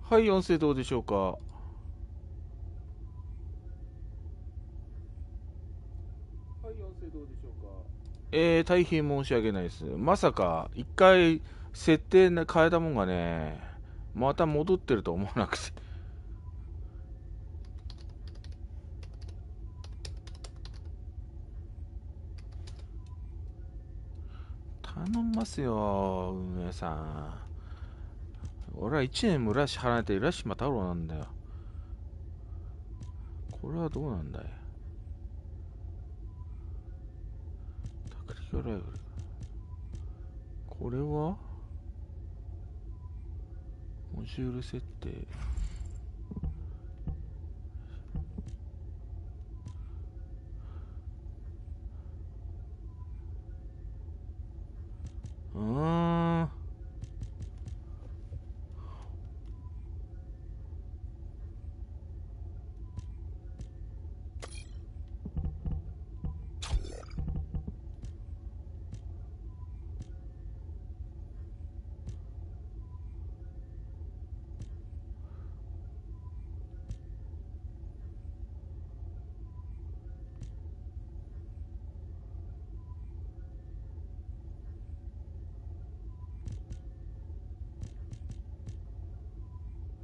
はい、音声どうでしょうか。大変申し訳ないです。まさか、一回設定変えたもんがね、また戻ってると思わなくて。頼みますよ、運営さん。俺は1年もラッシュ離れて浦島太郎なんだよ。これはどうなんだい。タクティカルライフル。これはモジュール設定。うーん。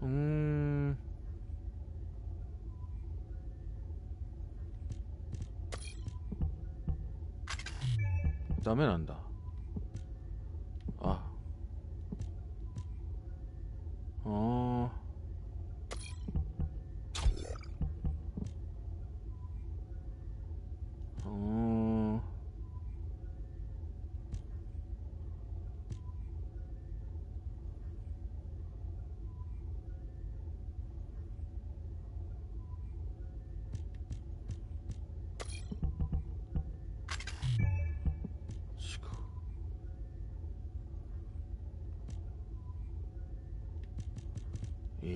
うーん。ダメなんだ。あ、あー。うーん。め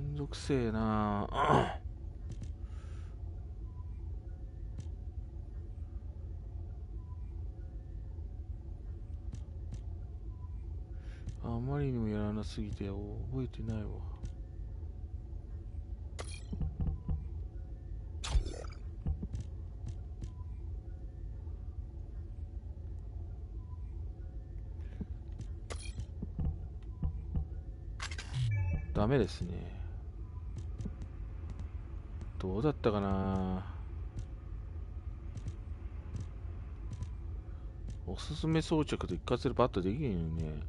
んどくせえなあ。あまりにもやらなすぎて覚えてないわ。ダメですね。どうだったかな。おすすめ装着と一括でバッとできへんよね。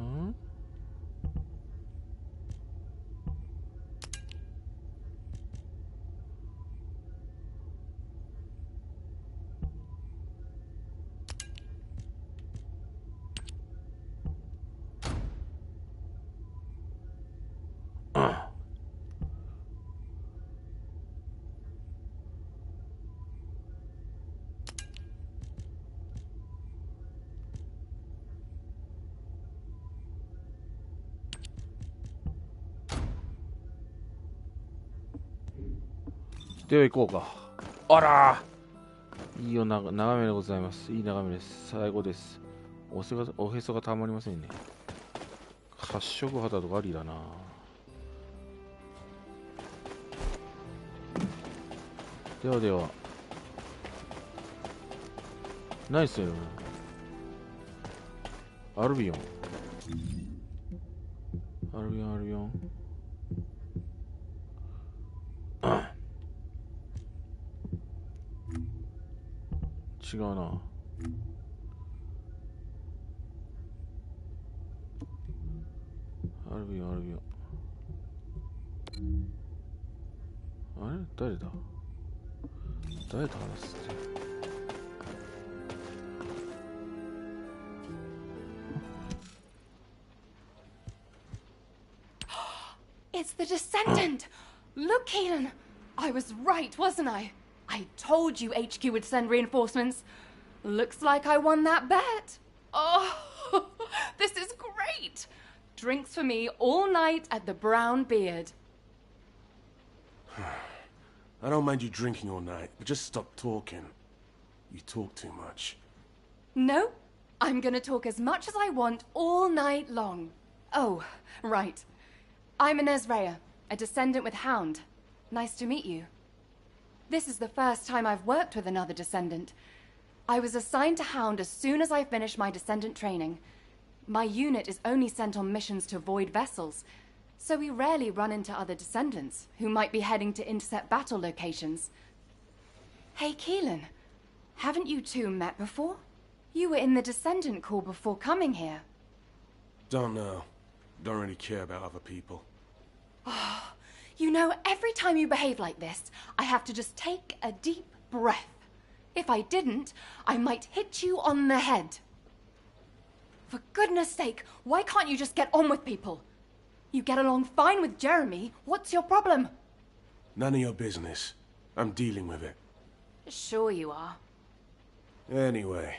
んでは行こうか。あらー、いいよな、眺めでございます。いい眺めです。最後です。おへそがたまりませんね。褐色肌とかありだな。ではでは、ナイスよ。アルビオン。アルビオン、アルビオン。違うな。アルビオン、アルビオン。あれ誰だ誰と話すって。It's It's the Descendant! Look, Keelan! I was right, wasn't I? I told you HQ would send reinforcements. Looks like I won that bet. Oh, this is great! Drinks for me all night at the Brown Beard. I don't mind you drinking all night, but just stop talking. You talk too much. No, I'm gonna talk as much as I want all night long. Oh, right. I'm Inez Rhea, a Descendant with Hound. Nice to meet you. This is the first time I've worked with another Descendant. I was assigned to Hound as soon as I finished my Descendant training. My unit is only sent on missions to Void vessels, so we rarely run into other Descendants who might be heading to intercept battle locations. Hey, Keelan, haven't you two met before? You were in the Descendant Corps before coming here. Don't know. Don't really care about other people. Oh, you know, every time you behave like this, I have to just take a deep breath. If I didn't, I might hit you on the head. For goodness sake, why can't you just get on with people? You get along fine with Jeremy. What's your problem? None of your business. I'm dealing with it. Sure you are. Anyway,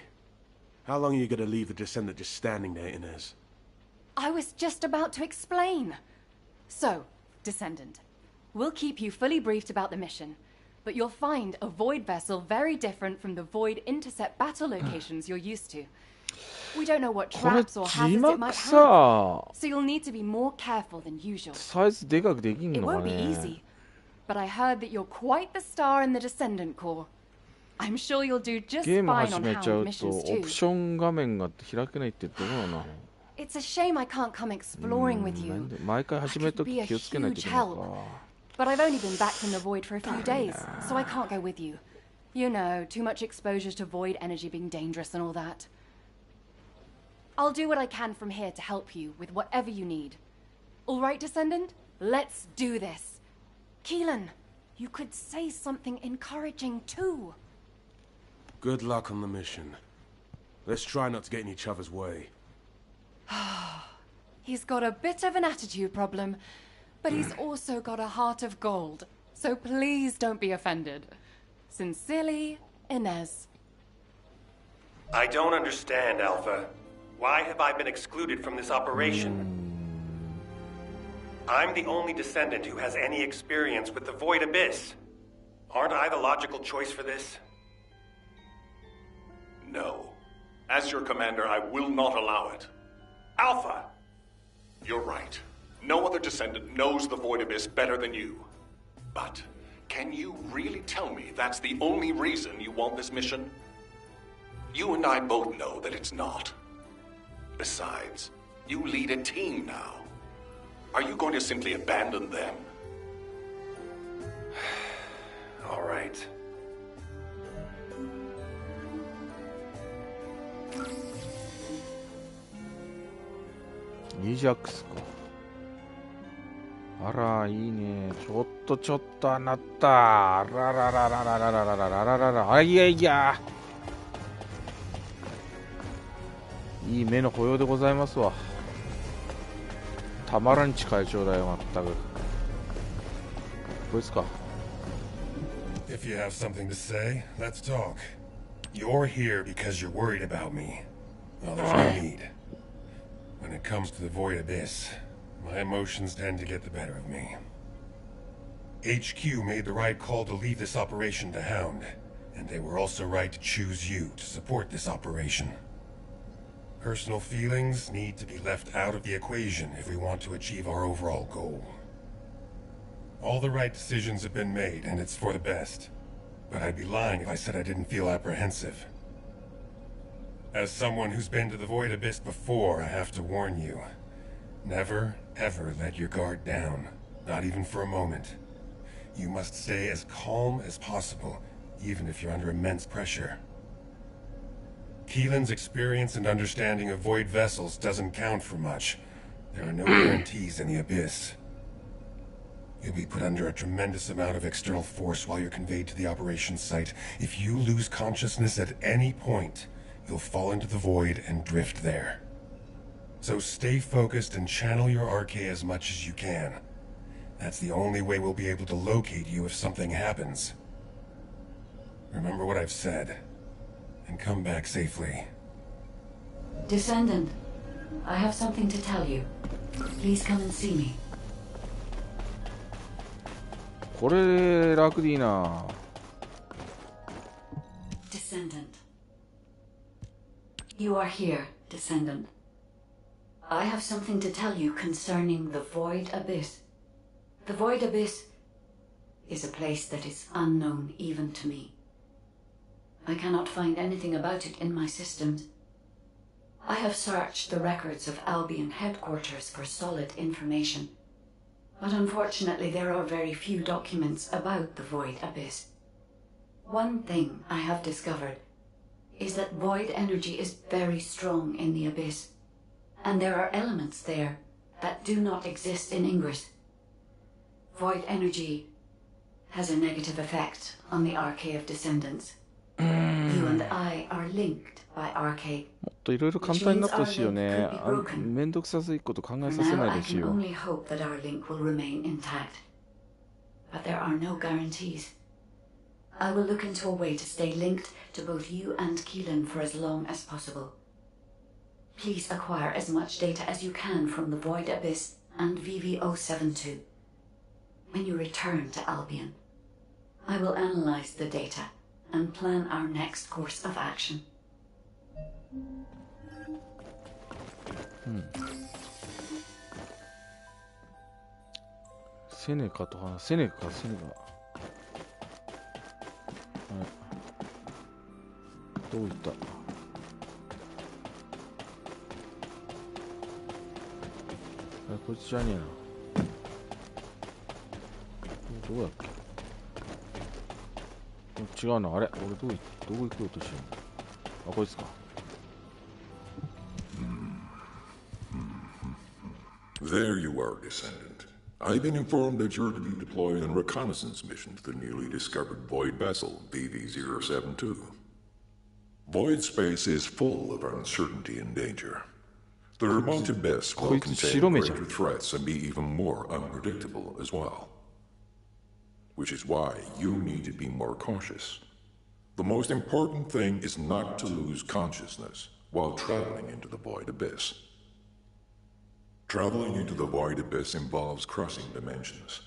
how long are you gonna leave the Descendant just standing there, Inez? I was just about to explain. So, Descendant, we'll keep you fully briefed about the mission, but you'll find a Void vessel very different from the Void intercept battle locations you're used to. We don't know what traps or hazards it might have, so you'll need to be more careful than usual. It won't be easy, but I heard that you're quite the star in the Descendant Corps. I'm sure you'll do just fine on Hound missions too. It's a shame I can't come exploring with you. I could be a huge help. But I've only been back from the Void for a few days, so I can't go with you. You know, too much exposure to Void energy being dangerous and all that. I'll do what I can from here to help you with whatever you need. All right, Descendant? Let's do this. Keelan, you could say something encouraging too. Good luck on the mission. Let's try not to get in each other's way. He's got a bit of an attitude problem, but he's also got a heart of gold. So please don't be offended. Sincerely, Inez. I don't understand, Alpha. Why have I been excluded from this operation? I'm the only Descendant who has any experience with the Void Abyss. Aren't I the logical choice for this? No. As your commander, I will not allow it. Alpha! You're right. No other Descendant knows the Void Abyss better than you. But can you really tell me that's the only reason you want this mission? You and I both know that it's not. Besides, you lead a team now. Are you going to simply abandon them? All right. Ajax か。あら、いいね。ちょっとなった。あらららららららららららら。あ、いやいや。いい目の保養でございますわ。たまらんち会長だよ、まったく。こいつか。If you have something to say, let's talk. You're here because you're worried about me. Well, there's no need. When it comes to the Void Abyss, my emotions tend to get the better of me. HQ made the right call to leave this operation to Hound, and they were also right to choose you to support this operation. Personal feelings need to be left out of the equation if we want to achieve our overall goal. All the right decisions have been made, and it's for the best. But I'd be lying if I said I didn't feel apprehensive. As someone who's been to the Void Abyss before, I have to warn you. Never, ever let your guard down. Not even for a moment. You must stay as calm as possible, even if you're under immense pressure. Keelan's experience and understanding of Void vessels doesn't count for much. There are no guarantees in the Abyss. You'll be put under a tremendous amount of external force while you're conveyed to the operations site. If you lose consciousness at any point, you'll fall into the Void and drift there. So stay focused and channel your RK as much as you can. That's the only way we'll be able to locate you if something happens. Remember what I've said, and come back safely. Descendant, I have something to tell you. Please come and see me. これ楽でいいな。Descendant. You are here, Descendant. I have something to tell you concerning the Void Abyss. The Void Abyss is a place that is unknown even to me. I cannot find anything about it in my systems. I have searched the records of Albion headquarters for solid information, but unfortunately there are very few documents about the Void Abyss. One thing I have discovered is that void energy is very strong in the Abyss, and there are elements there that do not exist in Ingress. Void energy has a negative effect on the Arcade of Descendants. You and I are linked by Arcade. もっといろいろ簡単になってほしいよね。めんどくさいこと考えさせ Now ないで I ほしい can よ。 only hope that our link will remain intact. But there are no guarantees. I will look into a way to stay linked to both you and Keelan for as long as possible. Please acquire as much data as you can from the Void Abyss and VV072. When you return to Albion, I will analyze the data and plan our next course of action. セネカとかセネカ。どういった？こいつじゃねえな。どうやっけ？違うな。あれ？俺どこ行こうとしてんの？あ、こいつか。There you are, Descendant. I've been informed that you're to be deployed on a reconnaissance mission to the newly discovered Void vessel, BV-072. Void space is full of uncertainty and danger. The remote abyss will contain greater threats and be even more unpredictable as well. Which is why you need to be more cautious. The most important thing is not to lose consciousness while traveling into the Void Abyss. Traveling into the Void Abyss involves crossing dimensions,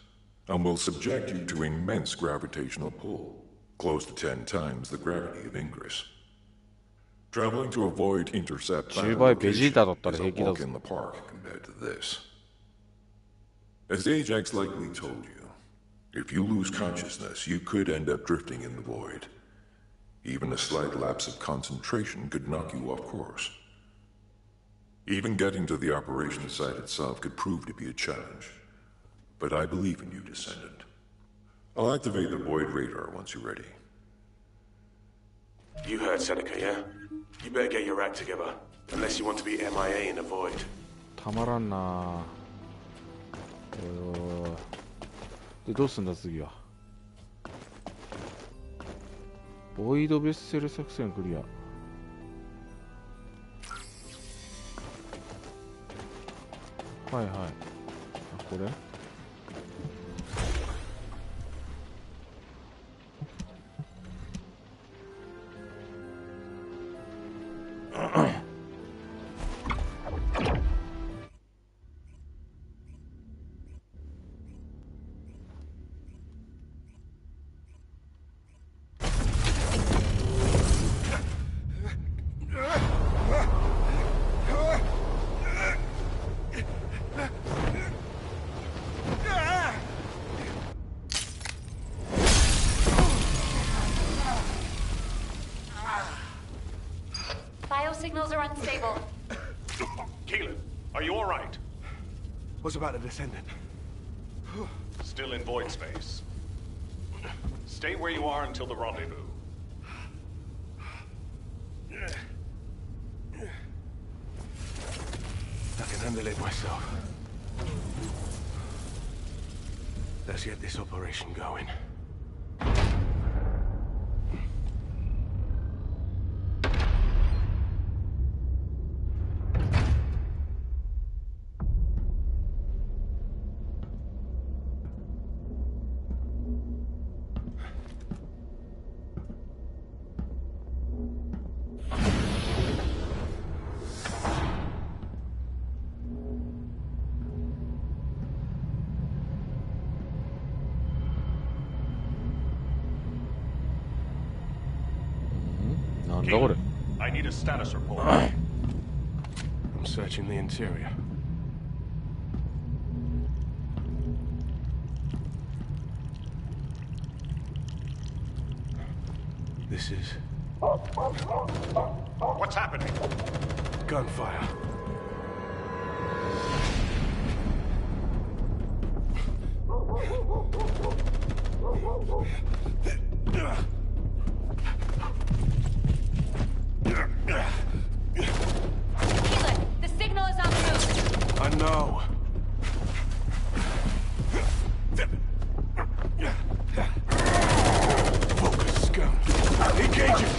and will subject you to immense gravitational pull, close to 10 times the gravity of Ingress. Traveling to avoid intercept battle location is a walk in the park compared to this. As Ajax likely told you, if you lose consciousness, you could end up drifting in the void. Even a slight lapse of concentration could knock you off course. Even getting to the operation site itself could prove to be a challenge. But I believe in you, Descendant. I'll activate the void radar once you're ready. You heard Seneca, yeah? You better get your act together, unless you want to be MIA in the void. たまらんな。で、どうすんだ次は。ボイドベッセル作戦クリア。はいはい。あ、これSignals are unstable. Keelan, are you alright? What's about the Descendant? Still in void space. Stay where you are until the rendezvous. I can handle it myself. Let's get this operation going. なんだこれ。 I need a status report. I'm searching the interior. This is What's happening? gunfire. Keelan, the signal is on the move. I know. Focus, scum. Engage it.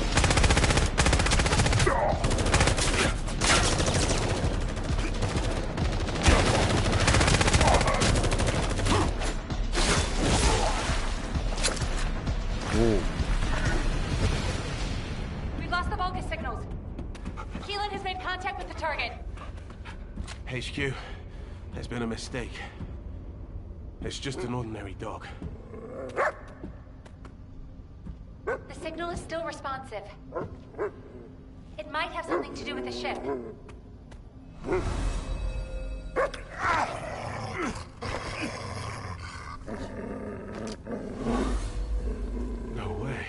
We've lost the Vulgus signals. Keelan has made contact with the target. HQ, there's been a mistake. It's just an ordinary dog. The signal is still responsive. It might have something to do with the ship. No way.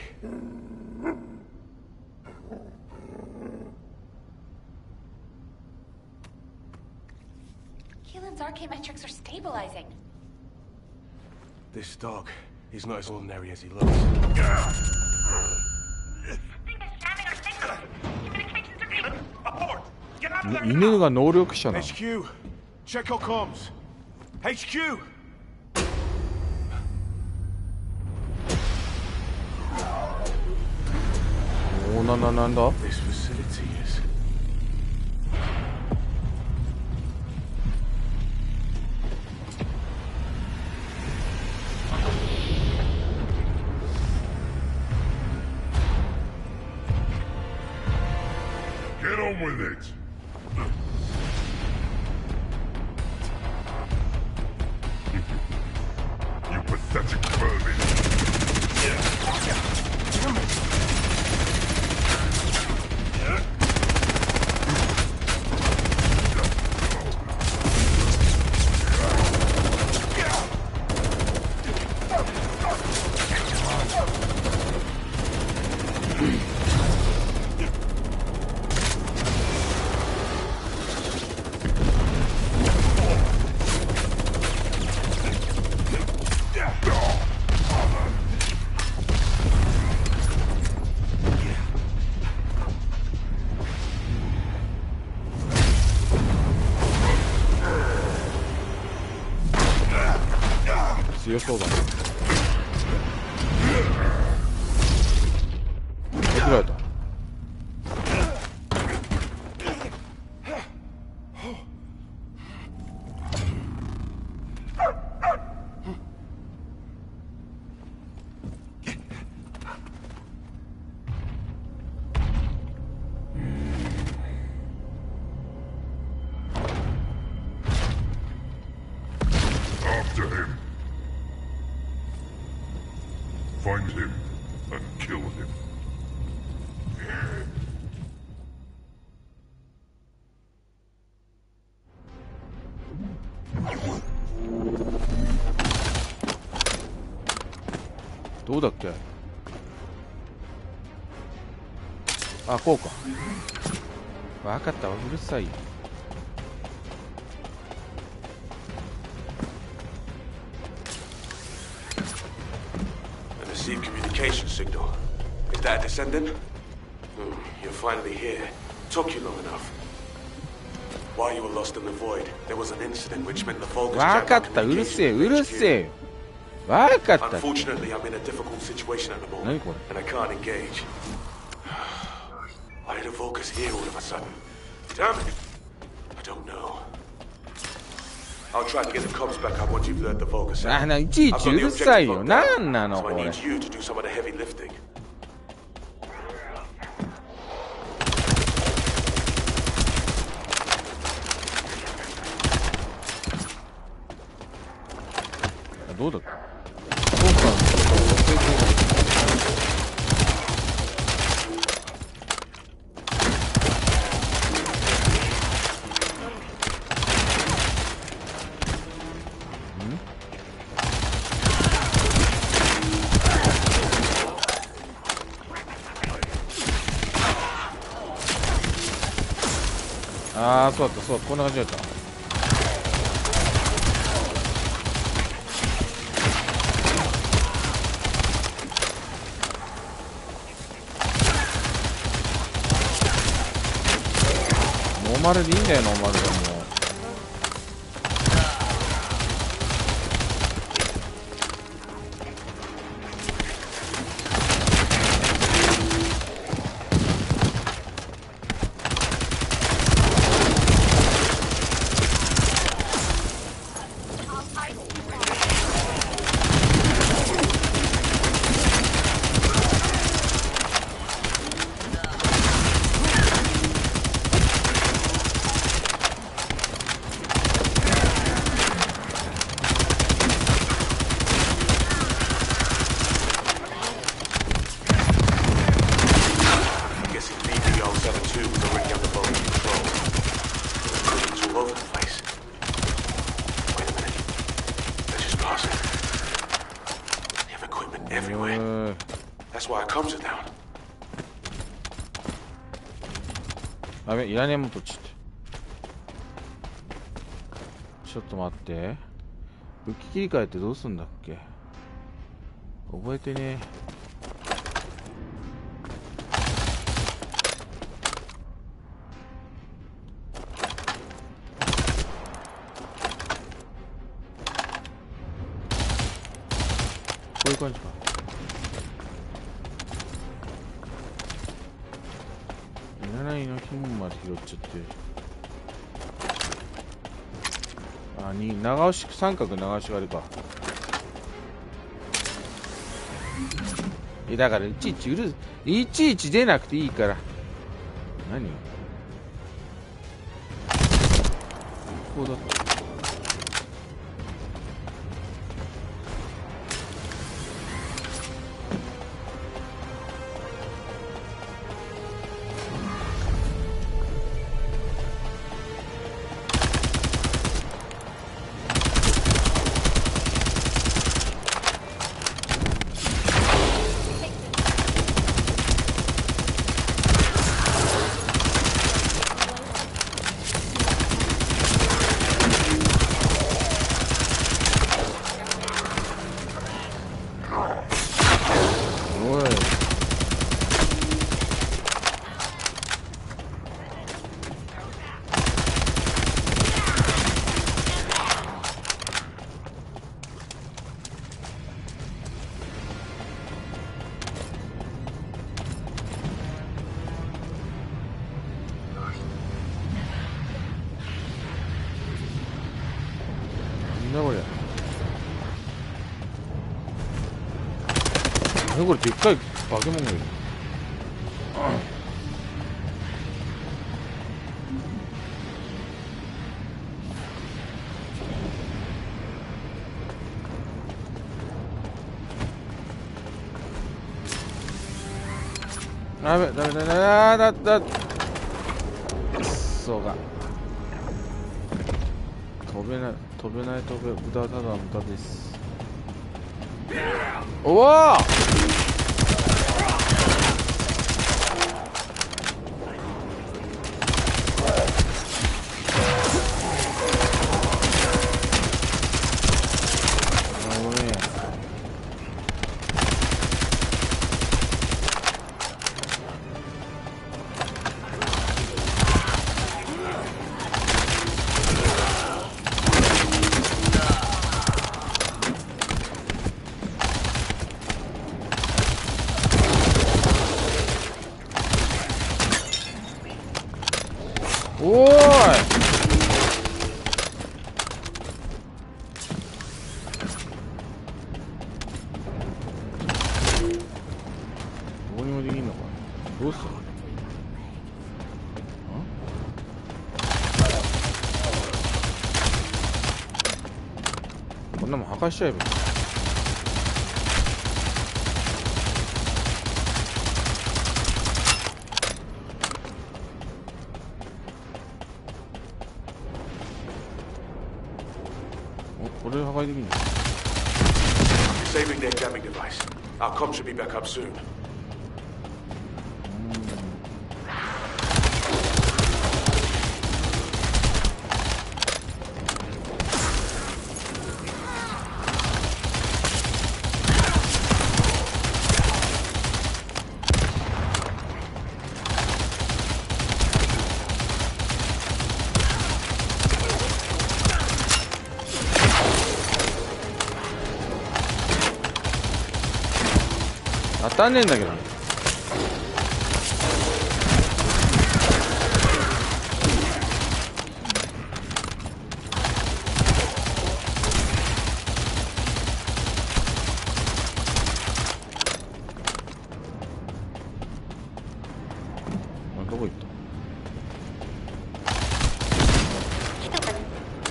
Keelan's arcane metrics are stabilizing. This dog is not as ordinary as he looks. Abort! Get out of there! 犬が能力者なの。 HQ, check your comms. HQ!なんだ This facility is. Get on with it! You pathetic vermin!強そうだね。間違えた。After him. Find him and kill him. .どうだっけ。あ、こうか。わかったわ、うるさいよ。Received communication signal. Is that a descendant? You're finally here. Took you long enough. While you were lost in the void, there was an incident which meant the Vulgus わかった、うるせえ、うるせえよ。わかった。 Unfortunately, I'm in a difficult situation at the moment, and I can't engage. Why did a Vulgus here all of a sudden? Damn it! I don't know. I'll try to get the comms back up once you've learned the Vulgus. いちいちうるさいよ。なんなのこ So I れ。 need you to do some of the heavy lifting. どうだった。そうか。ああ、そうだった、そうだった、こんな感じだった。ノーマルでいいんだよ、ノーマルでもう。やべ、いらねえもんとちって。ちょっと待って。武器切り替えってどうすんだっけ。覚えてねこういう感じか。いらないの金まで拾っちゃってる。あ、に長押し、三角長押しがあるか。だからいちいちいちいち出なくていいから。何こうだった。これでっかい化け物がいる。ダメダメだだだくそが飛べない無駄、ただ無駄です。おおこんなもん破壊しちゃえばいい。お、これ破壊できるんだ。Saving their jamming device. Our comm should be back up soon. こ当たんねえんだけどね。どこ行っ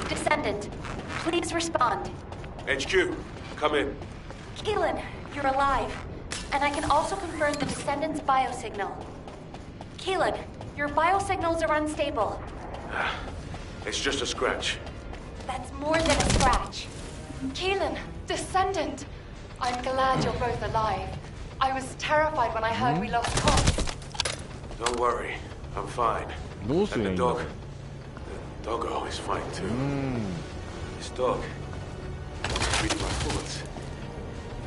た？ Descendant, please respond. HQ, come in. Keelan, you're alive. And I can also confirm the Descendant's biosignal. Keelan, your biosignals are unstable. It's just a scratch. That's more than a scratch. Keelan, Descendant! I'm glad you're both alive. I was terrified when I heard we lost Cox. Don't worry, I'm fine. No, And the dog. The doggo is fine too. This dog is reading my thoughts.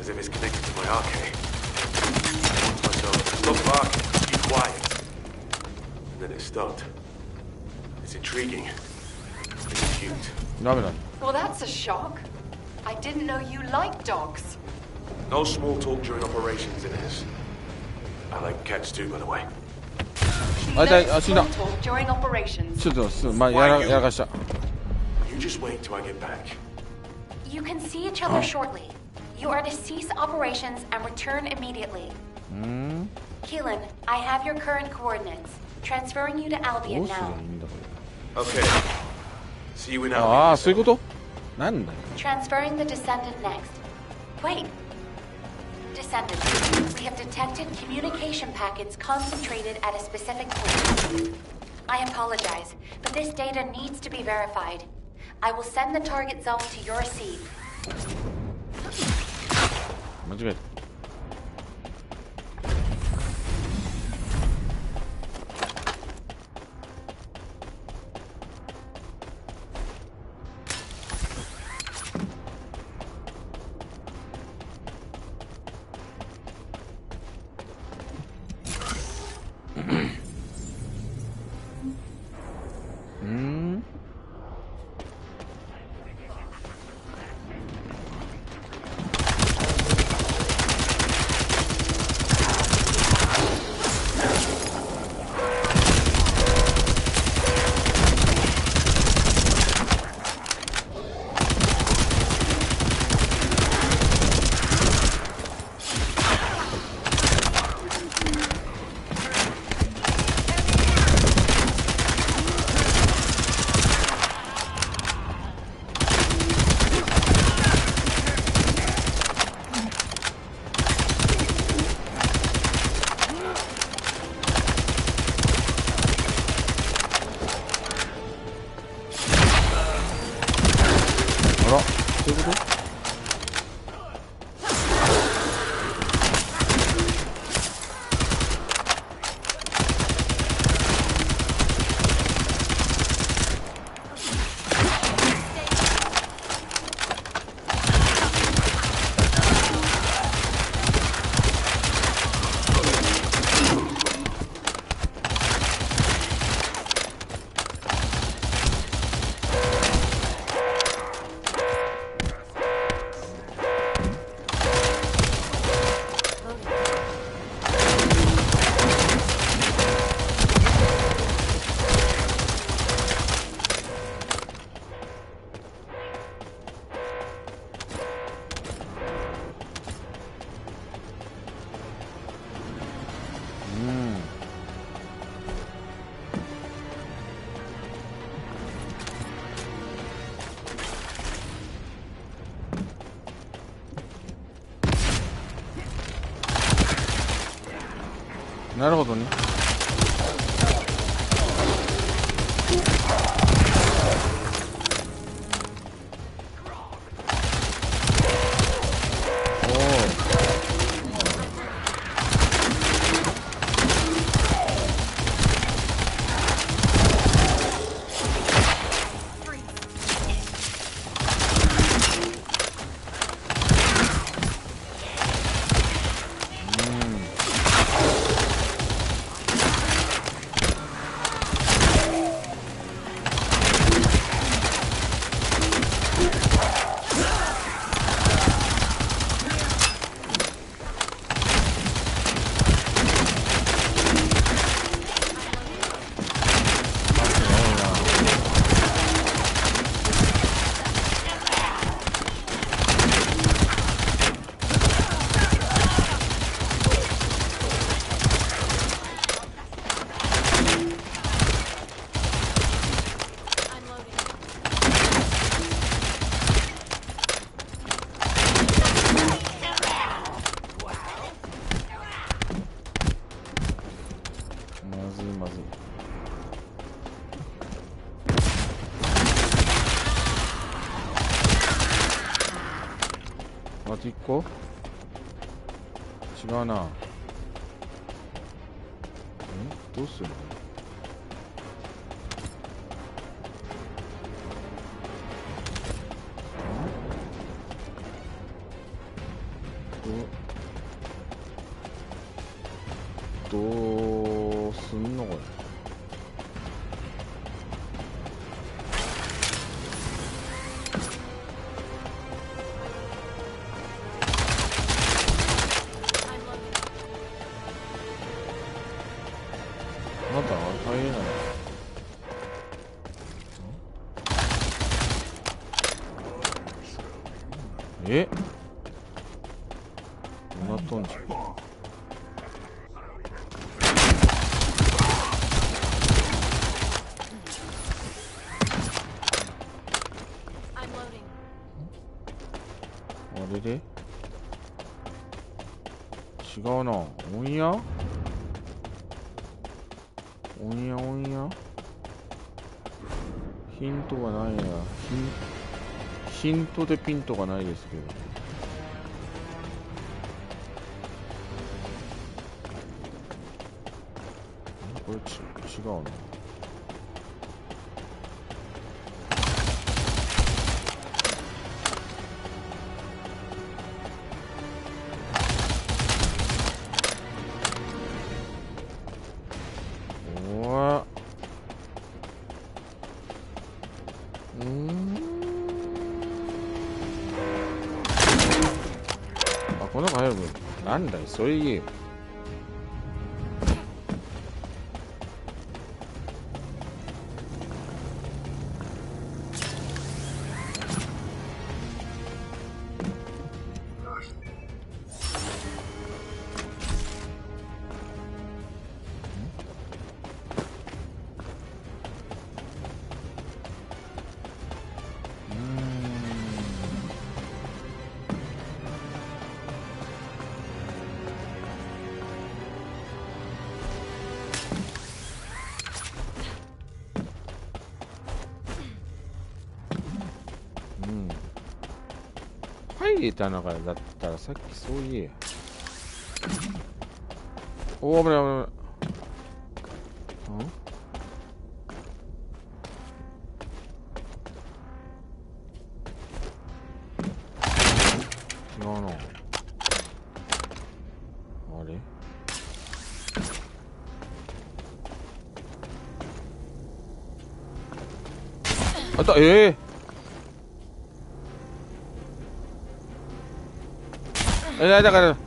As if it's connected to my arcade. I want myself to stop barking, be quiet. And then it stopped. It's intriguing. It's cute. Well, that's a shock. I didn't know you liked dogs. No small talk during operations, Inez. I like cats too, by the way. No small talk during operations. ちょっとやらかした。 You just wait till I get back. You can see each other shortly. You are to cease operations and return immediately. Keelan, I have your current coordinates. Transferring you to Albion どうすりゃ now. いいんだこ Okay. See you in れ。 Albion. ああ、そういうこと？なんだよ。 Transferring the Descendant next. Wait. Descendant, we have detected communication packets concentrated at a specific point. I apologize, but this data needs to be verified. I will send the target zone to your receive. 間違えた。そういうこと？なるほどね。違うな。どうするの？どうすんのこれ。まだ入れない。え？どうなっとんじゃん。あれで違うな。おんやおんやおんやヒントがないな。ヒントでピントがないですけど。これ違うな。この中入る分なんだよそれ言えよ。入れた中だったらさっきそう言えや。おお、危ない危ない。違うな。あれあった。だからこ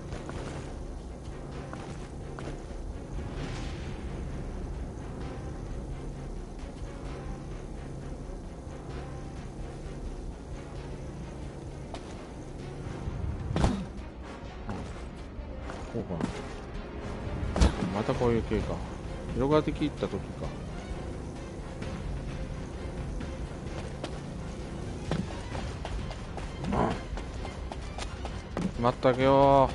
うかな。またこういう系か。広がってきった時か。待ったけよー。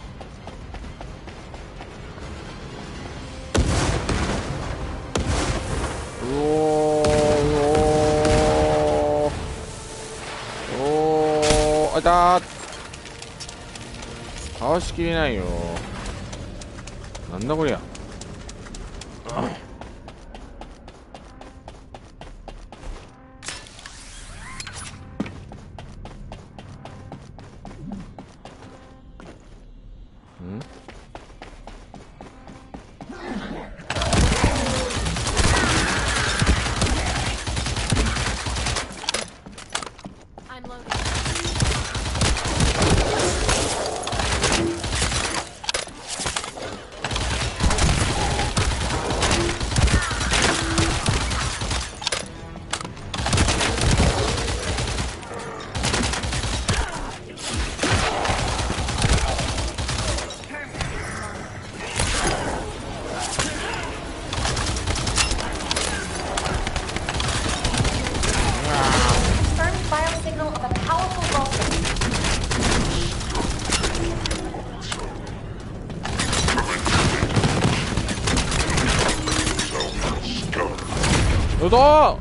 あいたー。かわしきれないよ。なんだこりゃ。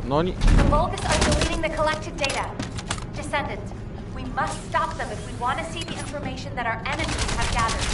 何？ The Vulgus are deleting the collected data. Descendant, we must stop them if we want to see the information that our enemies have gathered.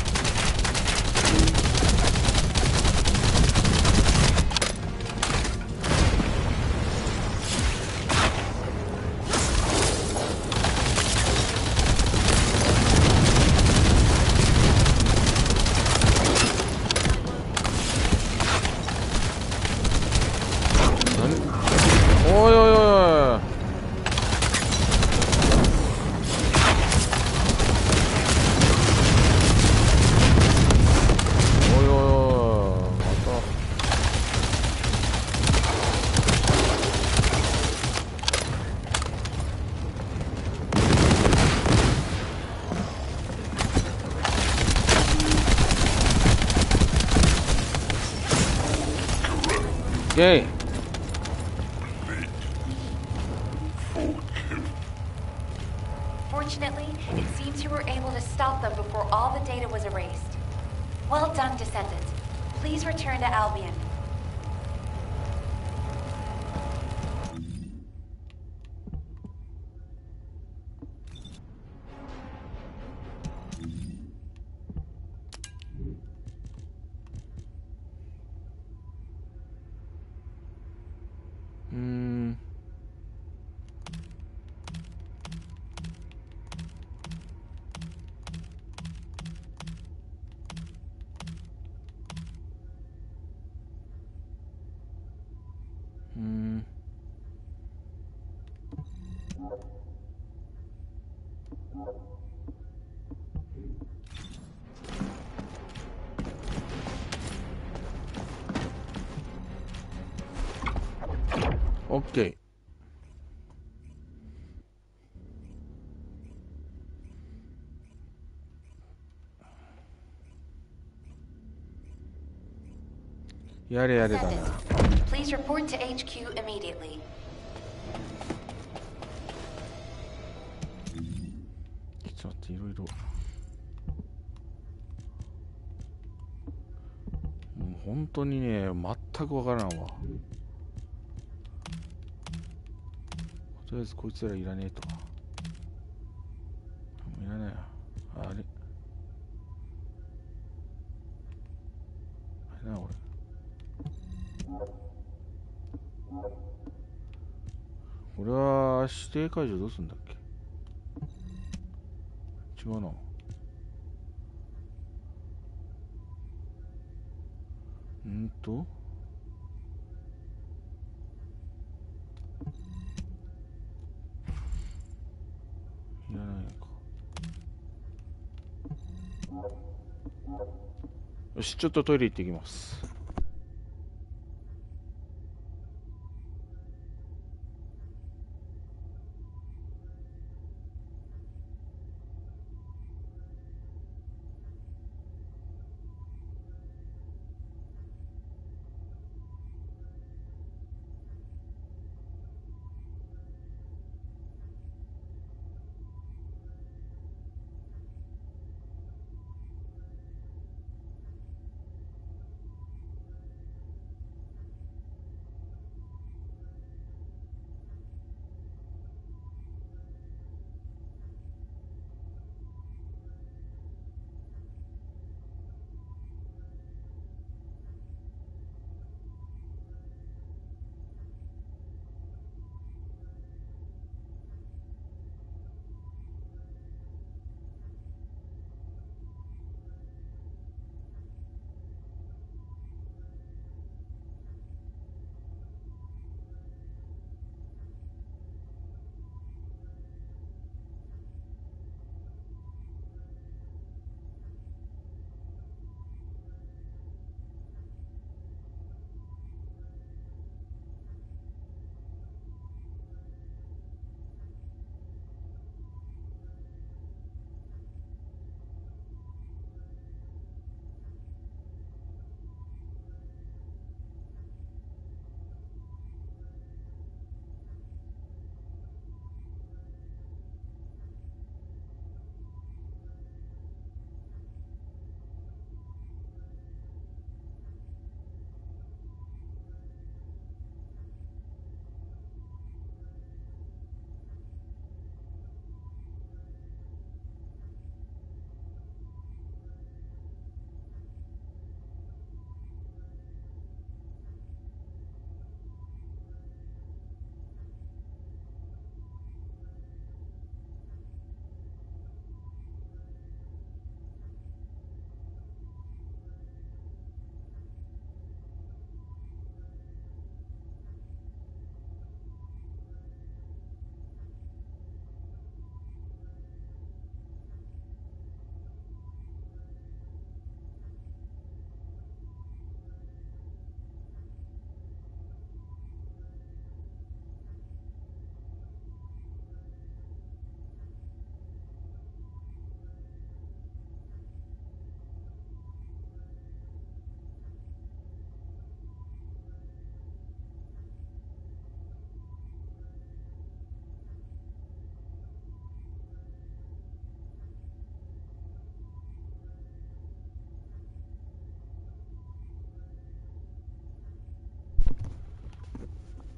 ケー。 Fortunately, it seems you were able to stop them before all the data was erased. Well done, Descendants. Please return to Albion.オッケー。やれやれだな。 Descendants, please report to HQ immediately. ちょっと待って、いろいろ。もう本当にね、全くわからんわ。とりあえずこいつらいらねえと。いらないや。あれ。あれな、これ。これは指定解除どうすんだっけ。違うな。いらないのか。よし、ちょっとトイレ行ってきます。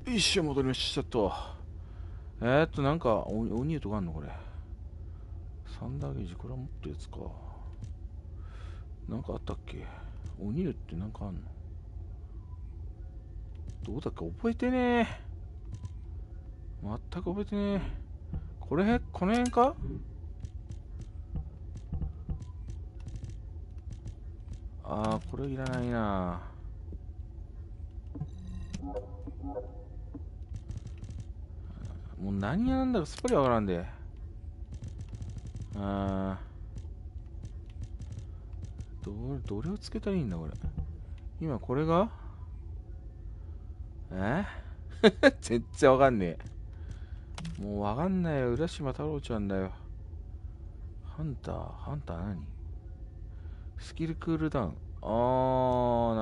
一緒戻りましたと。なんか鬼とかあんのこれ。サンダーゲージ、これは持ってるやつか。なんかあったっけ？鬼ってなんかあんの？どうだっけ覚えてねえ。全く覚えてねえ。この辺か？ああ、これいらないな。もう何やなんだかすっぱりわからんで。どれをつけたらいいんだこれ。今これが全然わかんねえ。もうわかんないよ。浦島太郎ちゃんだよ。ハンター何？スキルクールダウン。な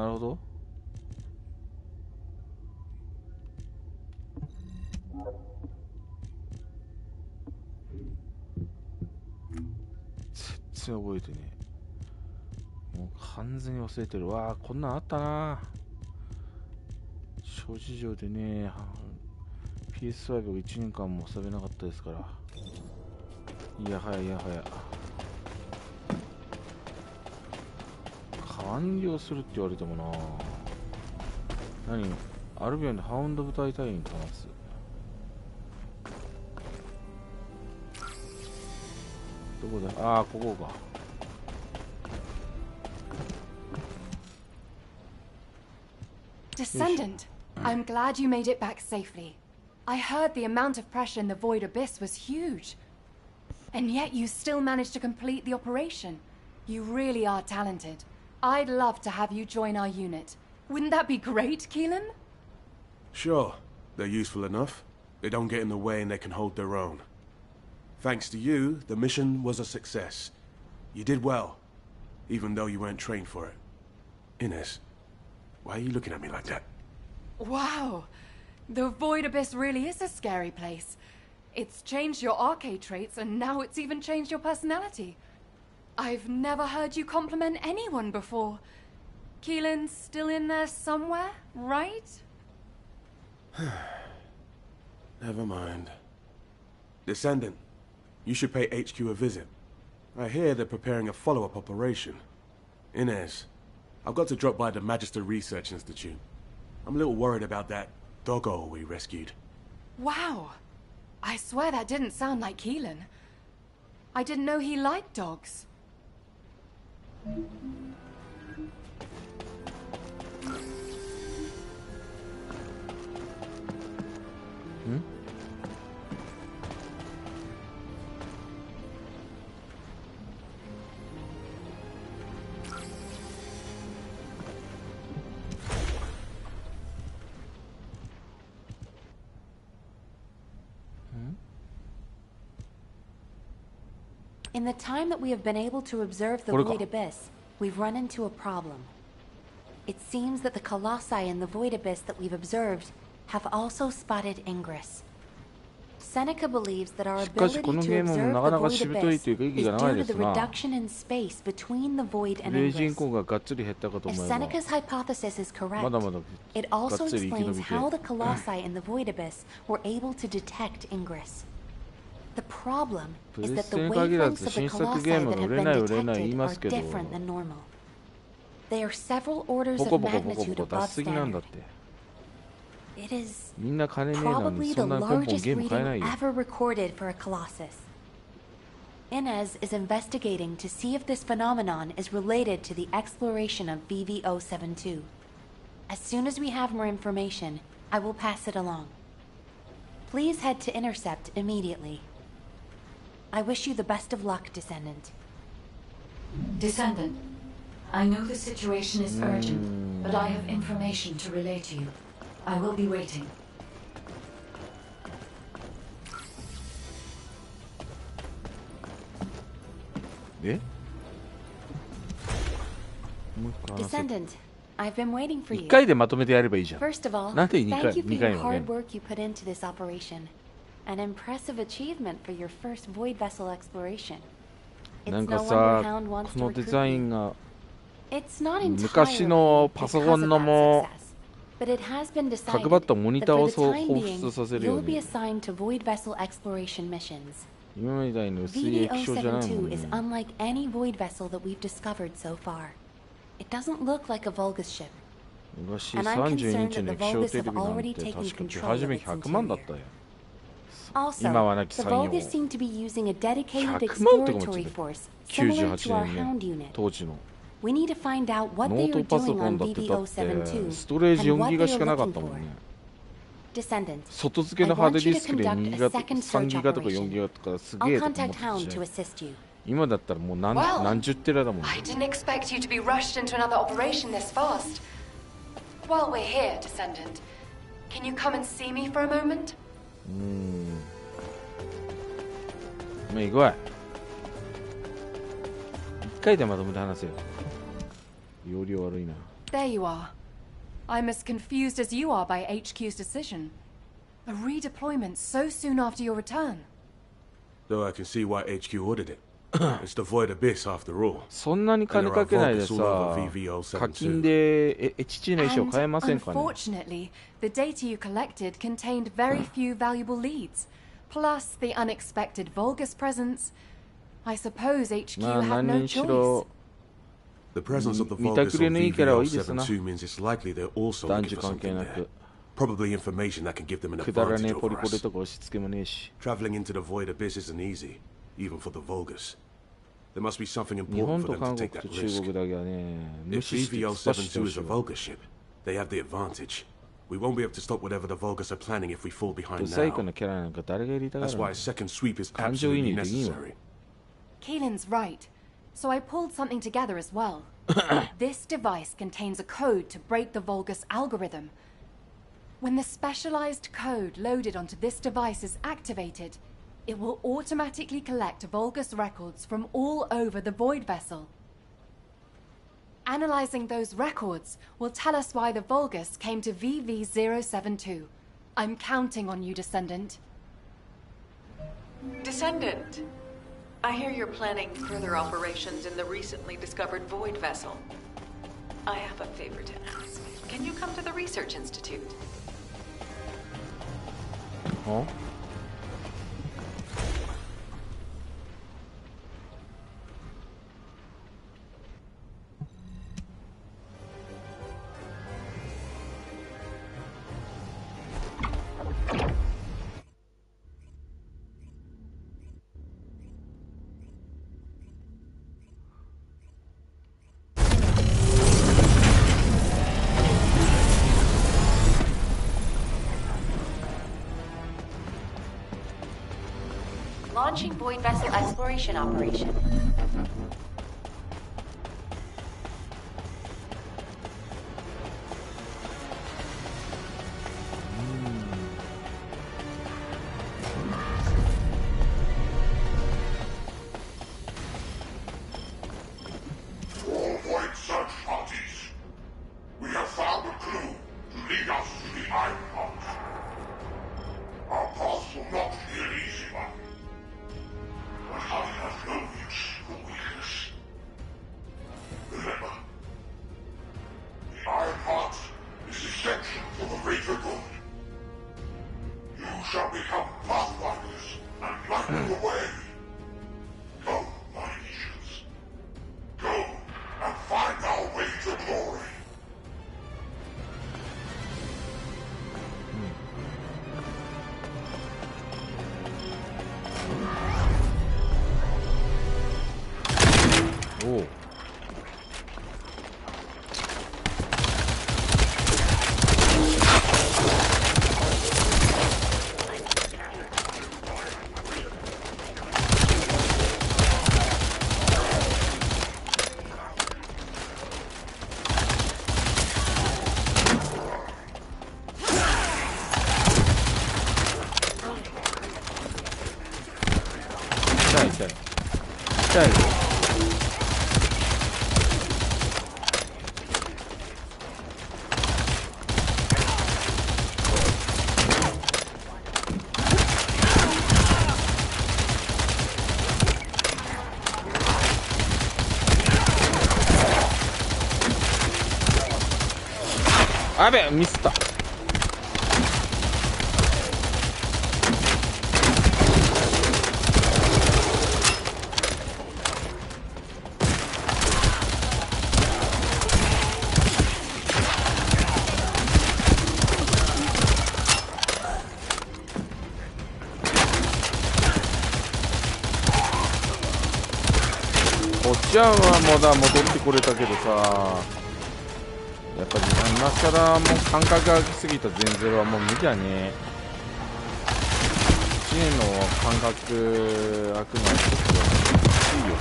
るほど。全然覚えてねえ。もう完全に忘れてる。わあ、こんなんあったな。諸事情でね、PS5 を1年間も遊べなかったですから。いやはや。完了するって言われてもな。何？アルビオンでハウンド部隊隊員かます。どこだ？ここか。Descendant, I'm glad you made it back safely. I heard the amount of pressure in the Void Abyss was huge. And yet you still managed to complete the operation. You really are talented. I'd love to have you join our unit. Wouldn't that be great, Keelan? Sure. They're useful enough. They don't get in the way and they can hold their own. Thanks to you, the mission was a success. You did well, even though you weren't trained for it. Inez, why are you looking at me like that? Wow. The Void Abyss really is a scary place. It's changed your arcade traits, and now it's even changed your personality. I've never heard you compliment anyone before. Keelan's still in there somewhere, right? Never mind. Descendant, you should pay HQ a visit. I hear they're preparing a follow-up operation. Inez, I've got to drop by the Magister Research Institute. I'm a little worried about that doggo we rescued. Wow. I swear that didn't sound like Keelan. I didn't know he liked dogs. In the time that we have been able to observe the Void Abyss, we've run into a problem. It seems that the Colossi in the Void Abyss that we've observed have also spotted Ingress. Seneca believes that our ability to observe the Void Abyss is due to the reduction in space between the Void and Ingress. If Seneca's hypothesis is correct, it also explains how the Colossi in the Void Abyss were able to detect Ingress. The problem is that the wavelengths of the Colossi that have been detected are different than normal. They are several orders of magnitude above standard. It is probably the largest reading ever recorded for a Colossus. Inez is investigating to see if this phenomenon is related to the exploration of VV-072. As soon as we have more information, I will pass it along. Please head to Intercept immediately. I wish you the best of luck, Descendant. Descendant, I know the situation is urgent, but I have information to relay to you. I will be waiting. Descendant, I've been waiting for you. 1回でまとめてやればいいじゃん。 First of all, なんで thank you for 2回 your も hard work you put into this operation. An impressive achievement for your first void vessel exploration. な It's んか no さ wonder Hound wants こ to のデザ recruit イ you. ンが It's not entirely 昔のパソコンの because of も that success, But it has been decided 角張ったモニ that ター for を the そう time 彷 being, 彿とさせるよ you'll う be に assigned to void vessel exploration missions. 今みたいに薄い液晶じゃないもん VD-072 ね is unlike any void vessel that we've discovered so far. It doesn't look like a Vulgus ship. 昔 And I'm 32 イ concerned ンチ that の the 液晶 Vulgus テレ have ビなん already て taken 確か出 control 始 of め its 100万だっ interior. たよ Also, 今はなき the 産業 Vulgus seem to be using a dedicated 100万とかも exploratory 言ってた force similar 98 to our 年 Hound ね unit. 当時の We need to find out what ノ they ー are トパソ doing コン on だってだって VD-072 ストレージ and 4 what ギ they ガし are かなかっ looking たもん for. ね Descendant, 外付けのハードディスクで I want 2 you ギ to ガと conduct a 3 ギガとか search 4ギガとかすげ I'll えと思って contact た Hound 時 to 代 assist you. 今だったらもう Well, 何十テラだもんね I didn't expect you to be rushed into another operation this fast. While we're here, Descendant, can you come and see me for a moment? まあいいかい一回でまとめて話せよ容量悪いな There you are. I'm as confused as you are by HQ's decision. A redeployment so soon after your return. Though I can see why HQ ordered it. It's the void abyss after all. そんなに金かけないでさ課金でHG の衣装 And 買えませんかね unfortunately, the data you collected contained very few valuable leads. Plus the unexpected Vulgus presence. I suppose HQ まあ had 何 no にしろ choice. The presence of the 見た Vulgus くれ on のいいキャラはいいですな VV-072 means it's likely they're also 男 looking 女 for 関係 something な there. く Probably information that can give them an くだらね advantage えポリ over コレ us. とか押し付けもねえし Traveling into the void abyss isn't easy, even for the Vulgus. There must be something 日本 important と for them 韓 to 国 take と that 中 risk. 国だけはね無 If 視して突っ走ってほ VV-072 しい is a わ Vulgus ship, they have the advantage. We won't be able to stop whatever the Vulgus are planning if we fall ブ behind サイク now. なキャラなんか誰がやりたが That's る why の a second sweep is 感情移 absolutely 入できんわ necessary. Keelan's right. So I pulled something together as well. This device contains a code to break the Vulgus algorithm. When the specialized code loaded onto this device is activated, it will automatically collect Vulgus records from all over the Void Vessel. Analyzing those records will tell us why the Vulgus came to VV-072. I'm counting on you, Descendant. Descendant, I hear you're planning further operations in the recently discovered Void Vessel. I have a favor to ask. Can you come to the Research Institute? あLaunching void vessel exploration operation. All void search parties. We have found a clue to lead us to the Iron Punch. Our path will not be an easy one. But I have no use for weakness. Remember, the Iron Heart is essential for the greater good. You shall become pathfinders and lighten the way. Go, my legions. Go and find our way to glory. おう痛い痛い痛いぞあべミスった。おっちゃんはまだ戻ってこれたけどさ、やっぱり今更もう感覚が空きすぎた前ゼロはもう無理だね。1年の感覚空くのはちょっときついよ。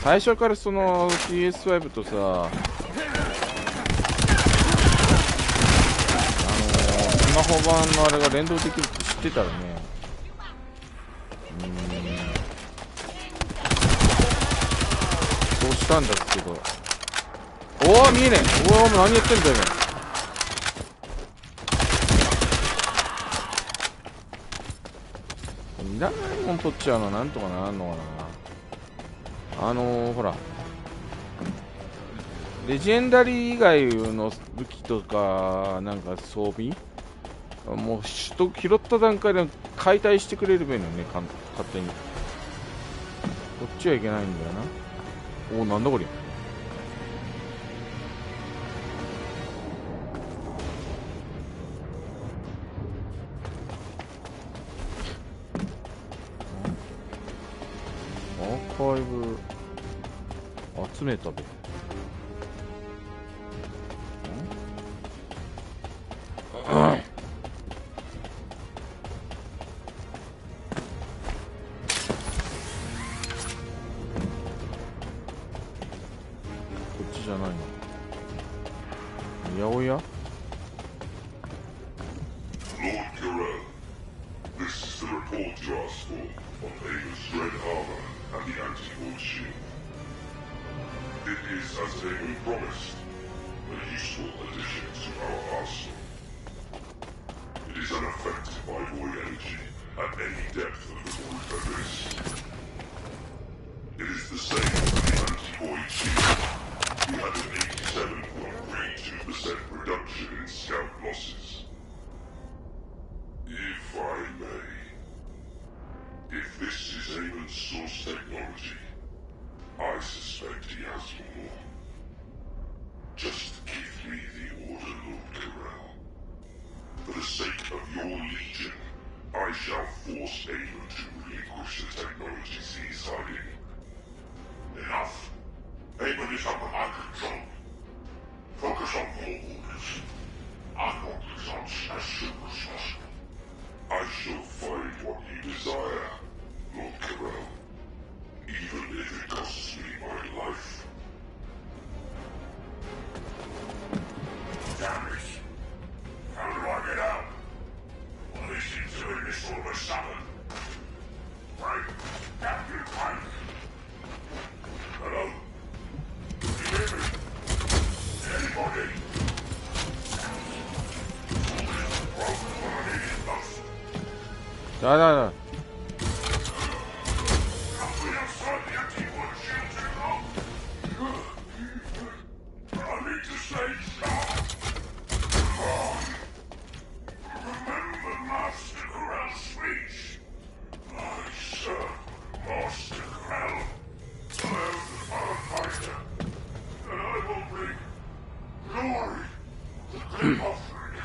最初からその PS5 とさ、スマホ版のあれが連動できるって知ってたらね、そうしたんだけど、おお見えねえ。おお何やってんだよ。いらないもん取っちゃうのなんとかなるのかな。ほらレジェンダリー以外の武器とかなんか装備もう拾った段階で解体してくれるべのね、勝手に。こっちはいけないんだよな。おおなんだこれ。アーカイブ集めたべ。じゃないの。おやおや。Lord Garel, this is the report you asked for on Ava's red armor and the anti-void shield. It is, as Ava promised, a useful addition to our arsenal. It is unaffected by void energy at any depth of the void abyss. It is the same as the anti-void shield. We had an 87.32% reduction in scout losses. If I may, if this is Eamon's source technology, I suspect he has more. Just give me the order, Lord Garel. For the sake of your legion, I shall force Eamon to relinquish the technologies he's hiding. Enough! Eamon is under my control. Focus on your orders. I want results as soon as possible. I shall find what you desire, Lord Garel. Even if it costs me my life. Damn it! How do I get out? What is he doing this all of a sudden? Frank! Captain Frank! Hello? Anybody? Da da da. I need to stay sharp. Remember Master Corral's speech. I serve Master Corral. I am the firefighter, and I will bring glory to the offering.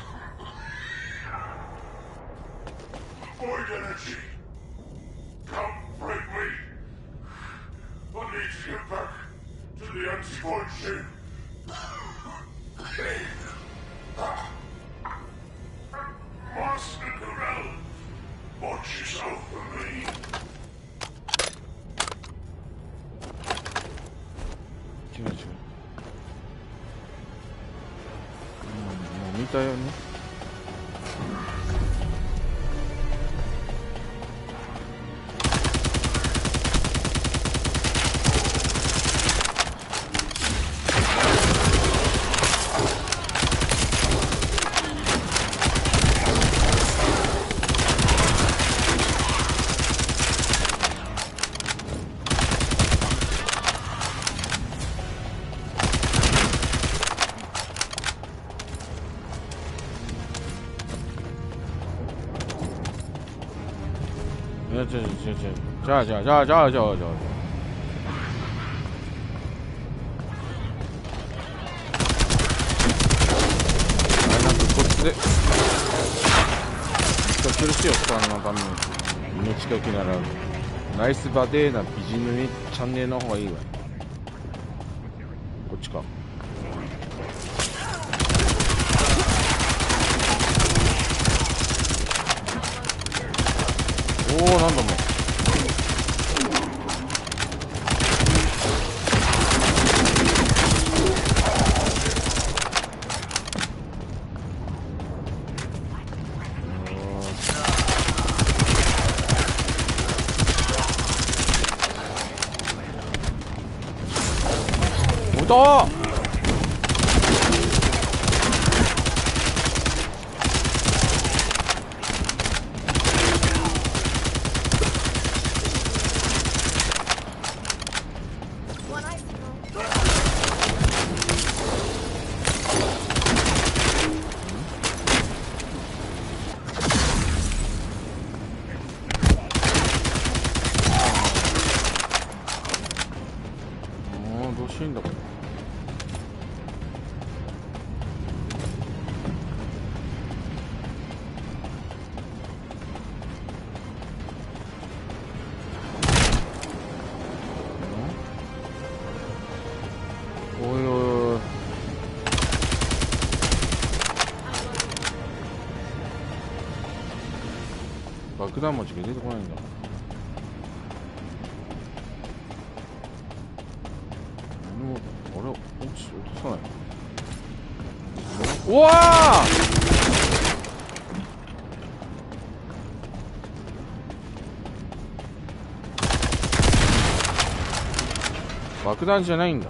Void energy. Come break me. I need to get back to the anti-void ship. Master Corral, watch yourself for me. 違う違う。もう見たよね。で苦しいよ、使わのために命がけならナイスバデーな美人のねチャンネルの方がいいわ。こっちか。おお、なんだもん。どうしていいんだこれ。おいおい、爆弾持ちが出てこないんだ。あれ落とさない。うわあ、爆弾じゃないんだ。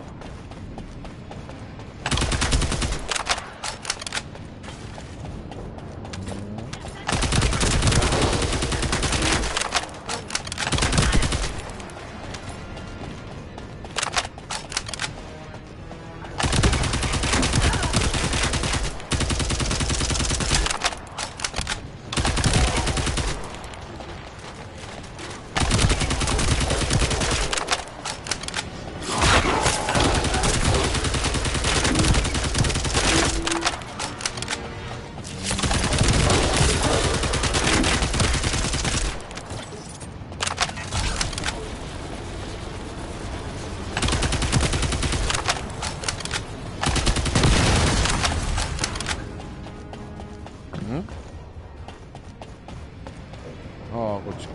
ああ、こっちか。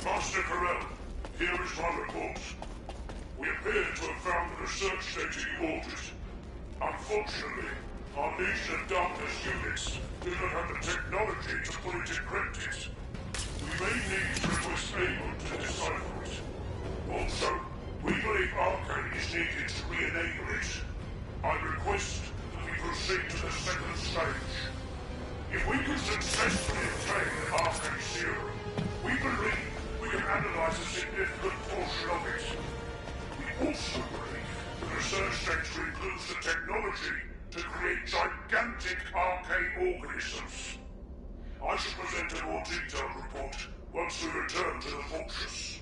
Master Corell, here is my report. We appear to have found the research station you ordered. Unfortunately, our Legion of Darkness units do not have the technology to put it encrypted. We may need to request Able to decipher it. Also, we believe Arcane is needed to re-enable it. I request that we proceed to the second stage. If we can successfully obtain the Arcane Serum, we believe we can analyze a significant portion of it. We also believe the research center includes the technology to create gigantic arcane organisms. I shall present a more detailed report once we return to the fortress.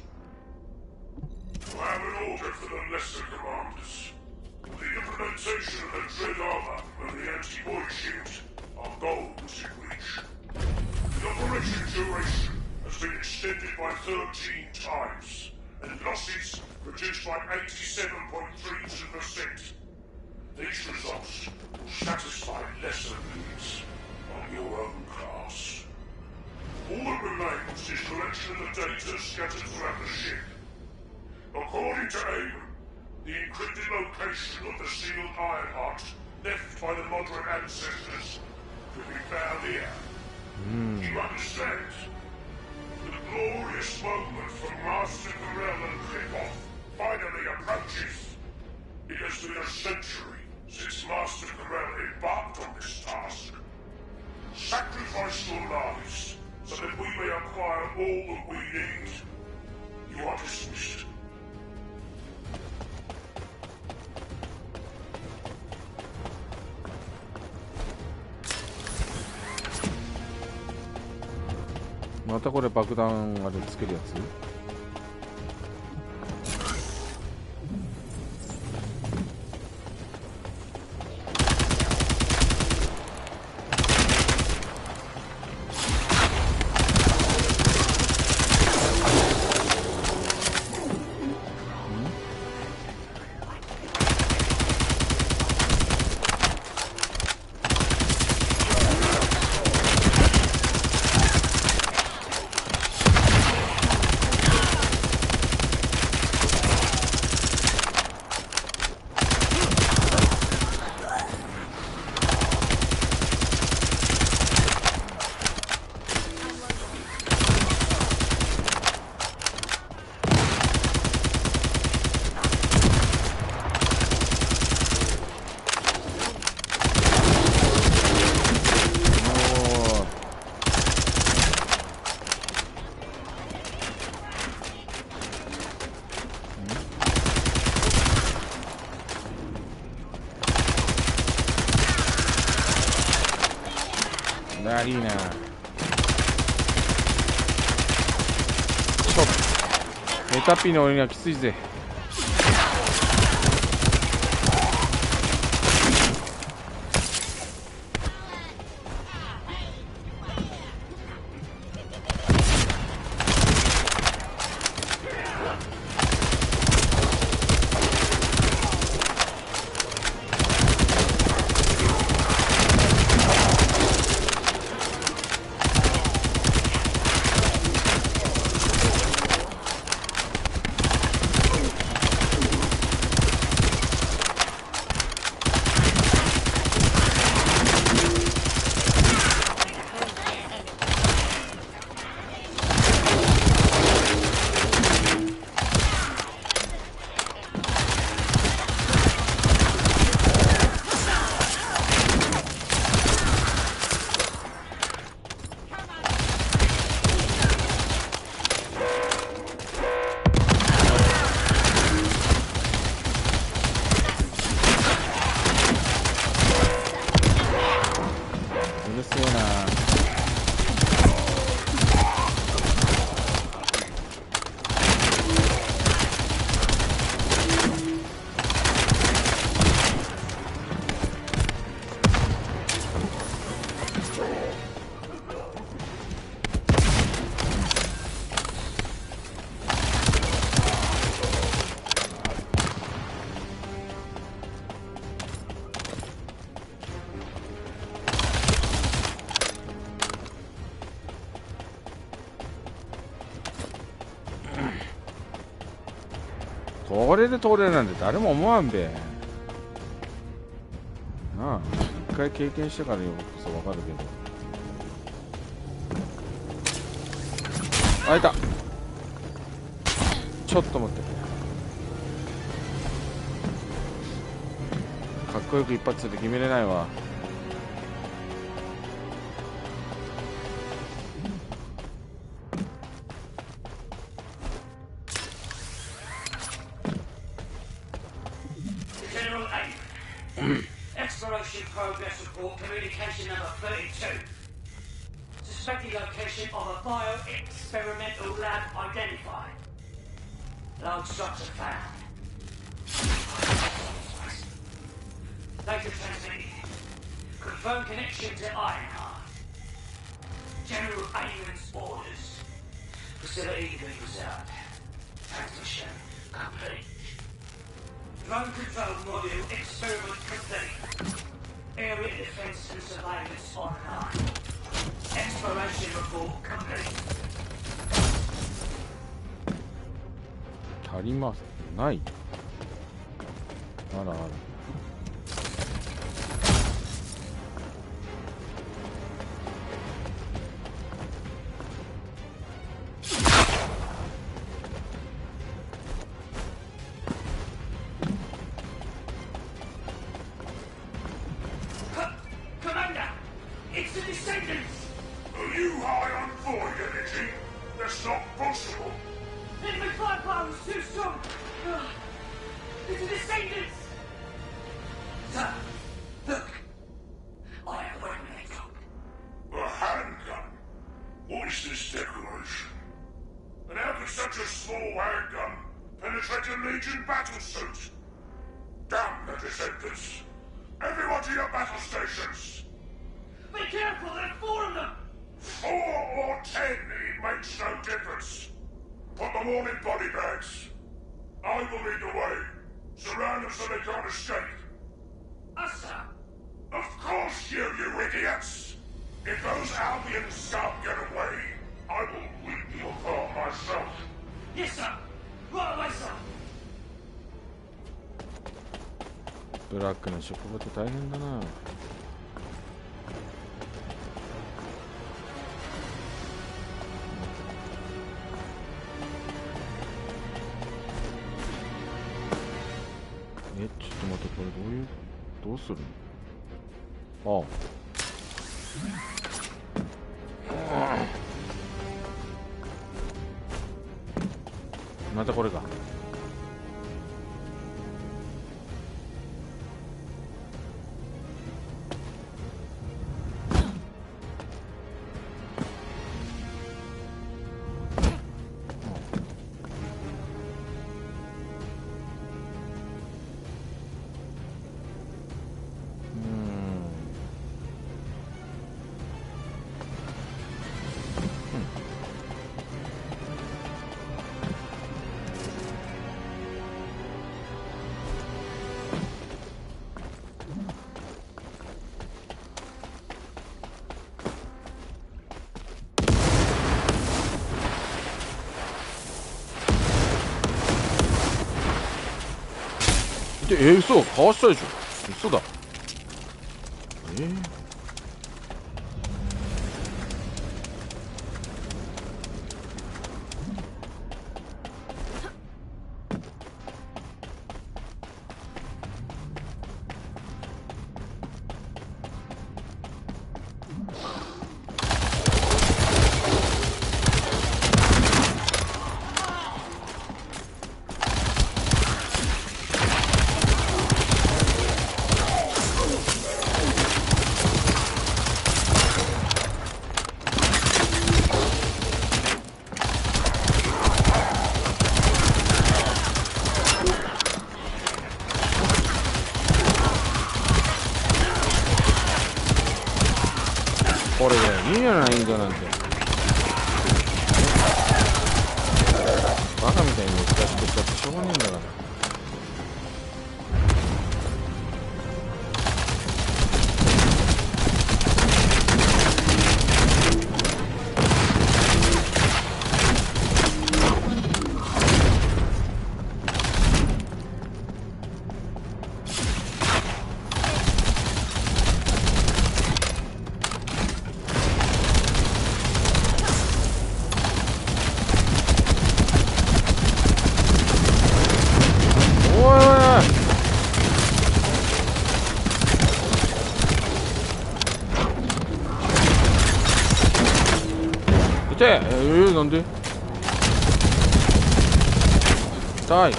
I have an order for the lesser commanders. The implementation of the dread armor and the anti-void shield are goals in reach. The operation duration has been extended by 13 times, and losses reduced by 87.32%. These results will satisfy lesser needs on your own class. All that remains is collection of the data scattered throughout the ship. According to Aim, the encrypted location of the sealed Ironheart left by the modern ancestors could be found here. You understand? The glorious moment for Master Corell and Kripoff finally approaches. It has been a century since Master Corell embarked on this task. Sacrifice your lives so that we may acquire all that we need. You are dismissed. またこれ爆弾あれつけるやつ。いいな。ちょっとメタピの俺にはきついぜ。これで通れるなんて誰も思わんべなあ。一回経験してからよこそ分かるけど。あ、いた。ちょっと待って、かっこよく一発で決めれないわ。Exploration progress report communication number 32. Suspected location of a bio-experimental lab identified. Log structure found. Data transmitted. Confirm connection to Ironheart. General Aimant's orders. Facility visuals out. Transmission complete. Drone control module experiment complete. Area defense and surveillance online. Exploration report complete. 足りますない。あらあら。Commander, it's the Descendants. Are you high on void energy? That's not possible. Enemy firepower is too strong. It's the Descendants. Sir, look. I have a weapon they got. A handgun? What is this decoration? And how could such a small handgun penetrate a Legion battlesuit? Damn the Descendants! Everyone to your battle stations! Be careful, there are 4 of them. 4 or 10, it makes no difference. Put them all in body bags. I will lead the way. Surround them so they can't escape. Us, sir. Of course you idiots! If those Albion scum get away, I will rip you apart myself. Yes, sir. Right away, sir. ブラックな職場って大変だな。ちょっと待って、これどうするの？またこれか。嘘かわしたでしょ。嘘だ。これでいいじゃないんだなんて。バカみたいに難しくしちゃってしょうがねえんだから。なんで痛い。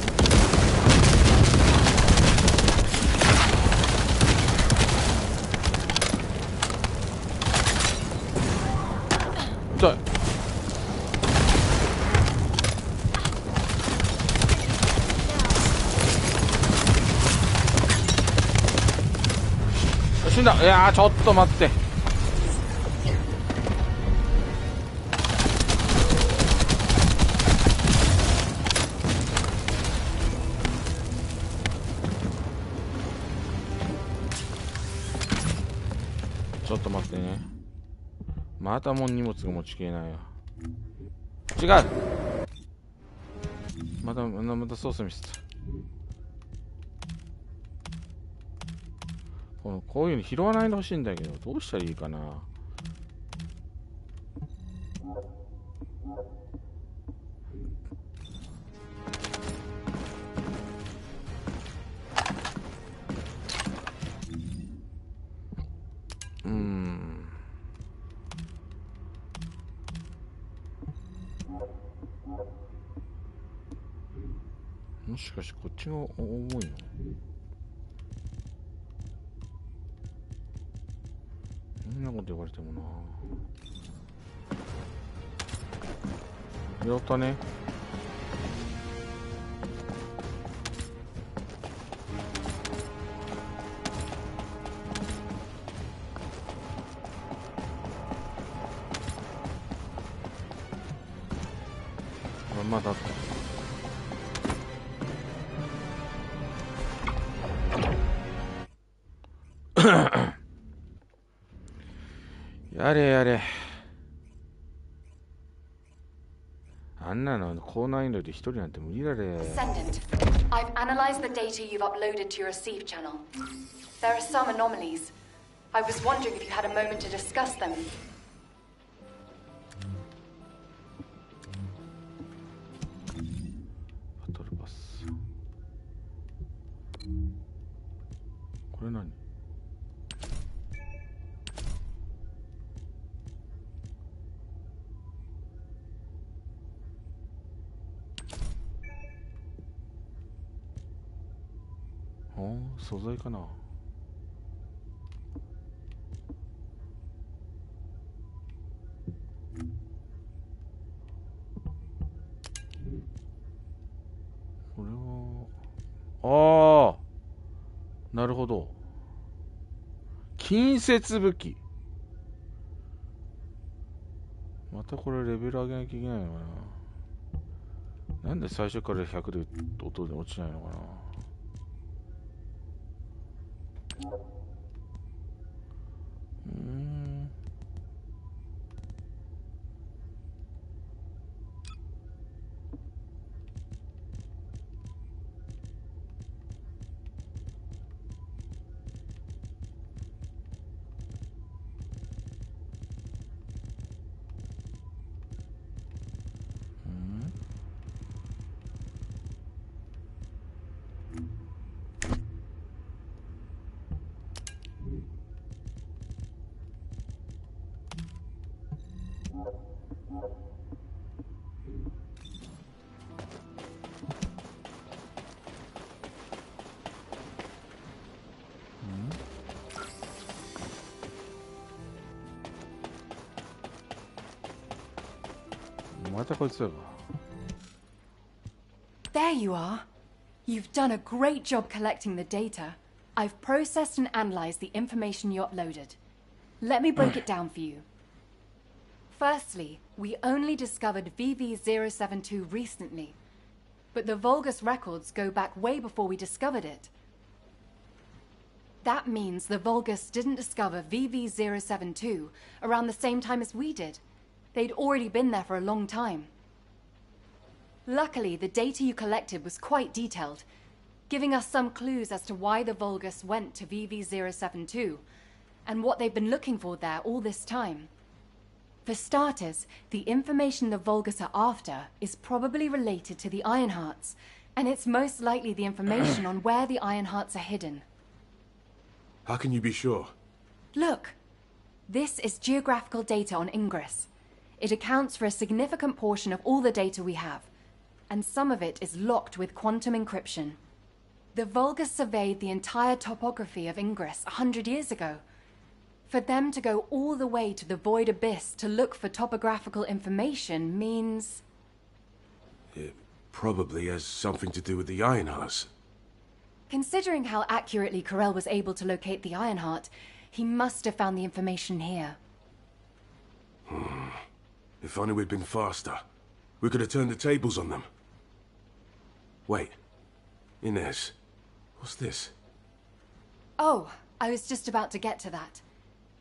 死んだ。いやー、ちょっと待って。ちょっと待ってね。またもう荷物が持ちきれないよ。違う。また操作ミスった。こういうの拾わないでほしいんだけど、どうしたらいいかな。もしかしてこっちが重いの？そんなこと言われてもな。やったね。まだあった。やれやれ。あんなの高難易度で一人なんて無理だれ。Descendant, I've analyzed the data you've uploaded to your receive channel. There are some anomalies. I was wondering if you had a moment to discuss them. バトルパス。これ何？素材かな。これはなるほど。近接武器。またこれレベル上げなきゃいけないのかな。なんで最初から100で音で落ちないのかな。またこいつだわ。There you are. You've done a great job collecting the data. I've processed and analyzed the information you uploaded. Let me break it down for you. Firstly, we only discovered VV072 recently, but the Vulgus records go back way before we discovered it. That means the Vulgus didn't discover VV072 around the same time as we did. They'd already been there for a long time. Luckily, the data you collected was quite detailed, giving us some clues as to why the Vulgus went to VV072, and what they've been looking for there all this time. For starters, the information the Vulgus are after is probably related to the Ironhearts, and it's most likely the information on where the Ironhearts are hidden. How can you be sure? Look, this is geographical data on Ingress. It accounts for a significant portion of all the data we have, and some of it is locked with quantum encryption. The Vulgus surveyed the entire topography of Ingress 100 years ago. For them to go all the way to the Void Abyss to look for topographical information means... It probably has something to do with the Ironhearts. Considering how accurately Corell was able to locate the Ironheart, He must have found the information here. If only we'd been faster. We could have turned the tables on them. Wait. Inez. What's this? Oh, I was just about to get to that.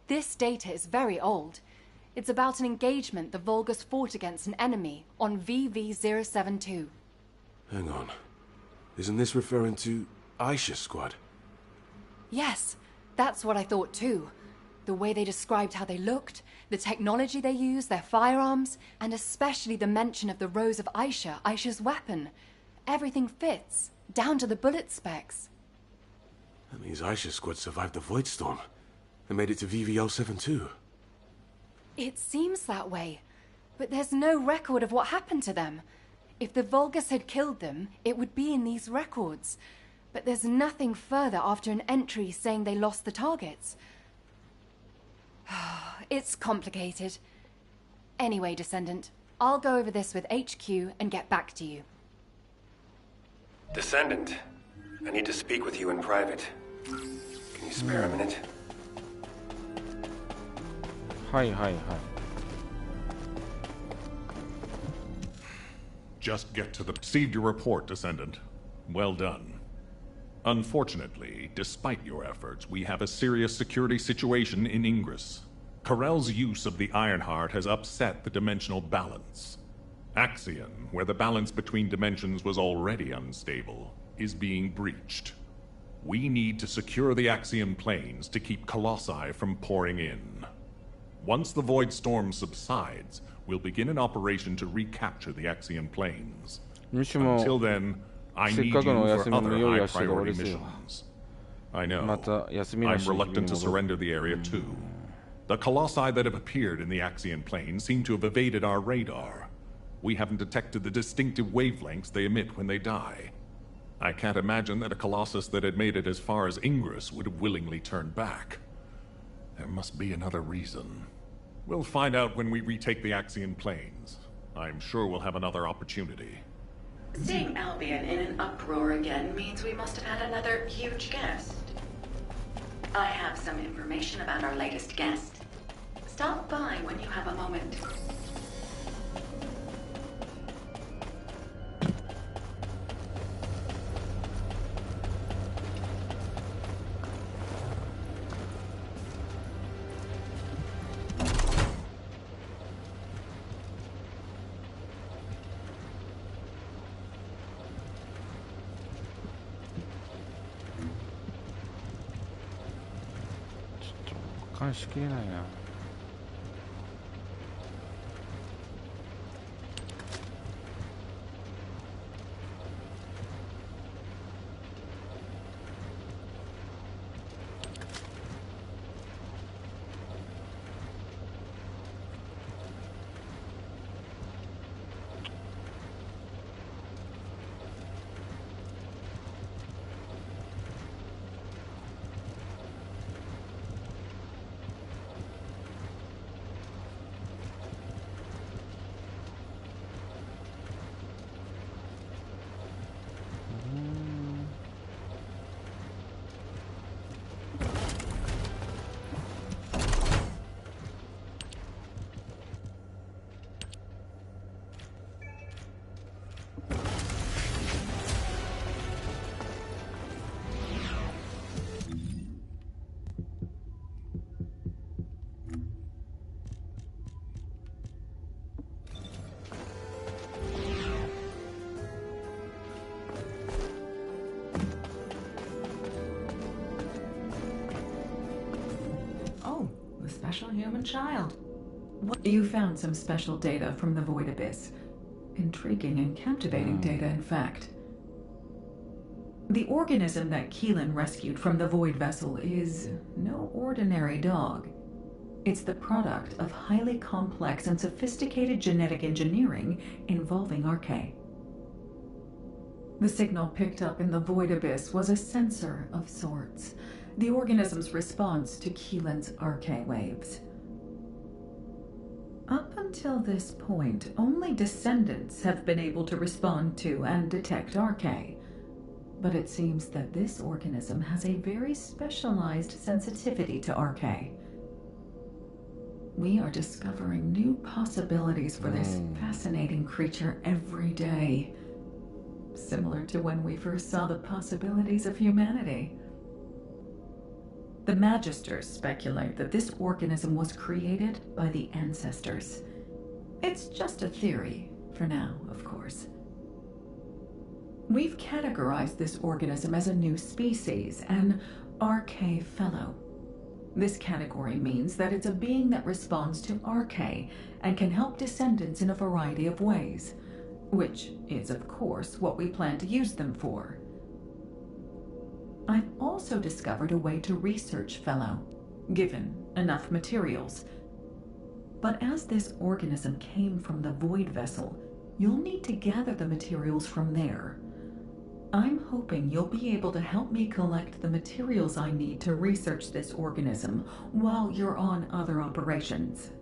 This data is very old. It's about an engagement the Vulgus fought against an enemy on VV-072. Hang on. Isn't this referring to Aisha's squad? Yes, that's what I thought too. The way they described how they looked, the technology they used, their firearms, and especially the mention of the rose of Aisha, Aisha's weapon. Everything fits, down to the bullet specs. That means Aisha's squad survived the Void Storm and made it to VV-072. It seems that way, but there's no record of what happened to them. If the Vulgus had killed them, it would be in these records. But there's nothing further after an entry saying they lost the targets. It's complicated. Anyway, Descendant, I'll go over this with HQ and get back to you. Descendant, I need to speak with you in private. Can you spare a minute? Hi. Just get to the... Received your report, Descendant. Well done. Unfortunately, despite your efforts, we have a serious security situation in Ingress. Corell's use of the Ironheart has upset the dimensional balance. Axion, where the balance between dimensions was already unstable, is being breached. We need to secure the Axion planes to keep Colossi from pouring in. Once the Void Storm subsides, we'll begin an operation to recapture the Axion planes. Until then, I need you for other high-priority missions. I know. I'm reluctant to surrender the area too. The Colossi that have appeared in the Axion plane seem to have evaded our radar. We haven't detected the distinctive wavelengths they emit when they die. I can't imagine that a Colossus that had made it as far as Ingress would have willingly turned back. There must be another reason. We'll find out when we retake the Axion planes. I'm sure we'll have another opportunity. Seeing Albion in an uproar again means we must have had another huge guest. I have some information about our latest guest. Stop by when you have a moment. Can't see it now. Special human child. You found some special data from the Void Abyss. Intriguing and captivating data, in fact. The organism that Keelan rescued from the Void Vessel is no ordinary dog. It's the product of highly complex and sophisticated genetic engineering involving Archae. The signal picked up in the Void Abyss was a sensor of sorts. The organism's response to Keelan's Archae waves. Up until this point, only Descendants have been able to respond to and detect Archae. but it seems that this organism has a very specialized sensitivity to RK. We are discovering new possibilities for this fascinating creature every day. Similar to when we first saw the possibilities of humanity. The Magisters speculate that this organism was created by the ancestors. It's just a theory, for now, of course. We've categorized this organism as a new species, an RK Fellow. This category means that it's a being that responds to RK and can help descendants in a variety of ways, which is, of course, what we plan to use them for. I've also discovered a way to research Fellow, given enough materials. But as this organism came from the Void Vessel, you'll need to gather the materials from there. I'm hoping you'll be able to help me collect the materials I need to research this organism while you're on other operations.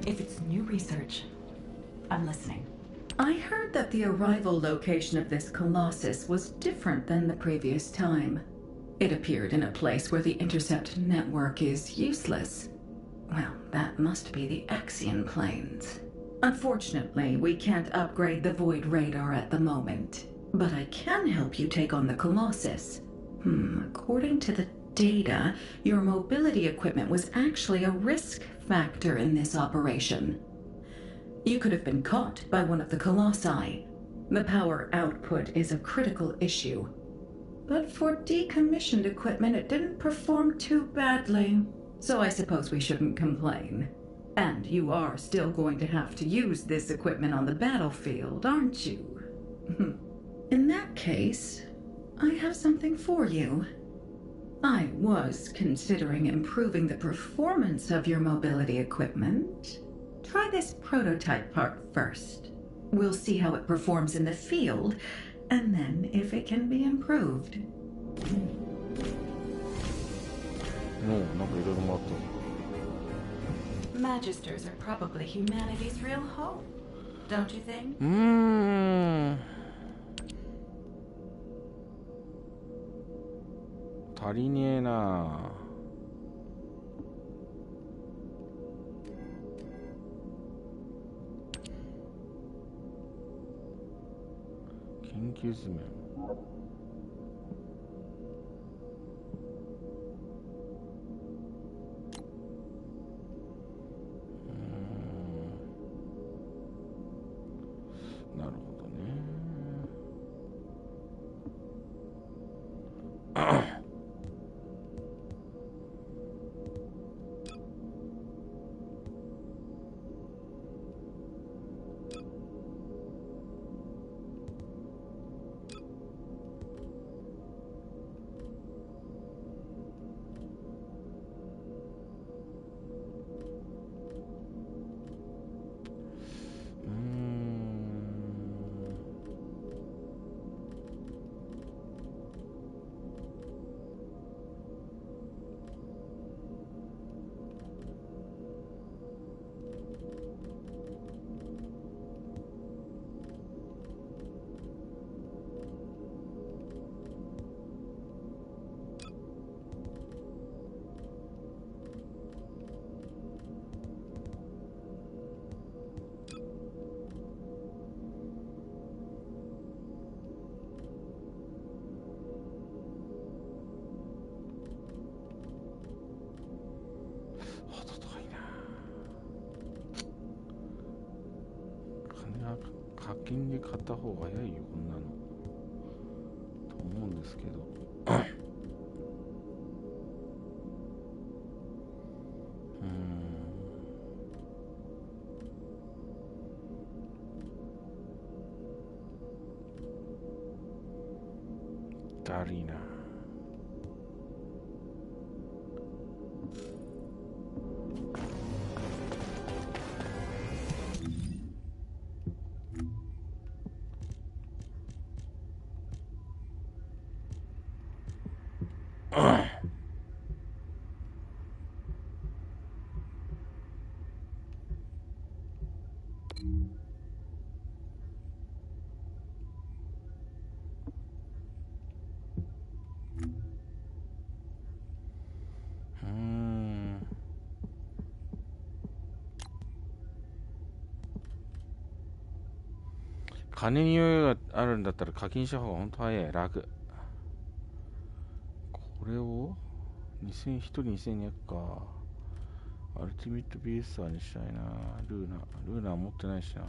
If it's new research, I'm listening. I heard that the arrival location of this Colossus was different than the previous time. It appeared in a place where the intercept network is useless. Well, that must be the Axion Plains. Unfortunately, we can't upgrade the Void Radar at the moment. But I can help you take on the Colossus. According to the data, your mobility equipment was actually a risk factor in this operation. You could have been caught by one of the Colossi. The power output is a critical issue. But for decommissioned equipment, it didn't perform too badly. So I suppose we shouldn't complain. And you are still going to have to use this equipment on the battlefield, aren't you? In that case, I have something for you. I was considering improving the performance of your mobility equipment. Try this prototype part first. We'll see how it performs in the field, and then if it can be improved. Magisters are probably humanity's real hope, don't you think? 足りねえな。研究図面。なるほどね。課金で買った方が早いよこんなのと思うんですけどだりーな金に余裕があるんだったら課金した方が本当早い。楽。これを1人2200か。アルティミットビースターにしたいな。ルーナは持ってないしな。違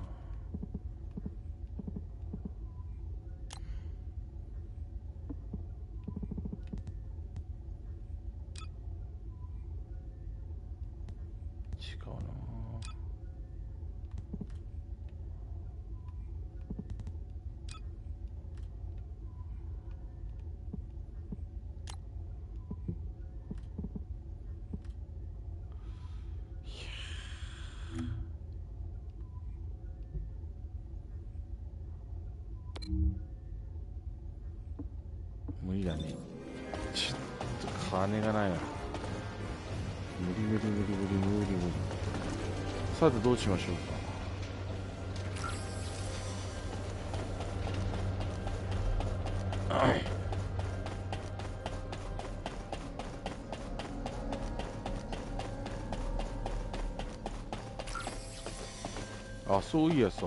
うな。無理だね。ちょっと金がないな。無理。さてどうしましょうか。あ、そういやさ。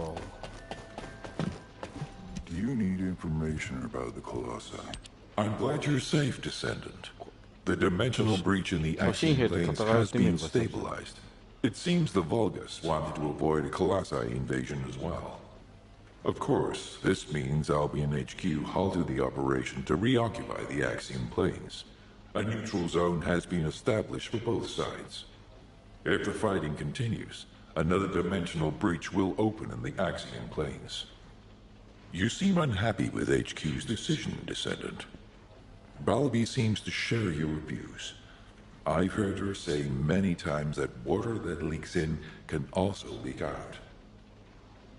Do you need information about the Colossi? I'm glad you're safe, Descendant. The dimensional breach in the action lanes has been stabilized. It seems the Vulgus wanted to avoid a Colossi invasion as well. Of course, this means Albion HQ halted the operation to reoccupy the Axiom planes. A neutral zone has been established for both sides. If the fighting continues, another dimensional breach will open in the Axiom planes. You seem unhappy with HQ's decision, Descendant. Balby seems to share your views. I've heard her say many times that water that leaks in can also leak out.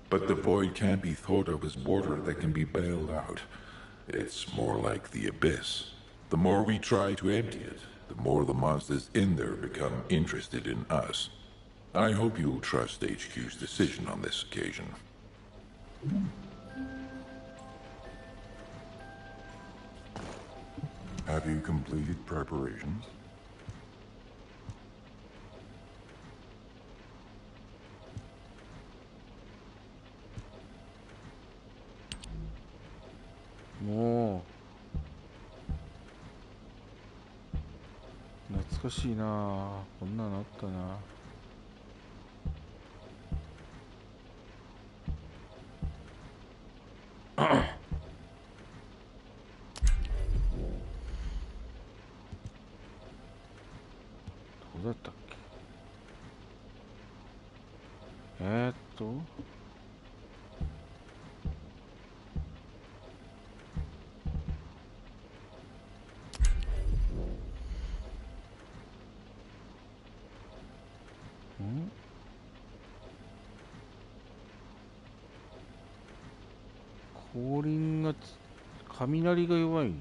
But the void can't be thought of as water that can be bailed out. It's more like the abyss. The more we try to empty it, the more the monsters in there become interested in us. I hope you'll trust HQ's decision on this occasion. Have you completed preparations?もう懐かしいな。こんなのあったな。どうだったっけ。降臨が雷が弱い。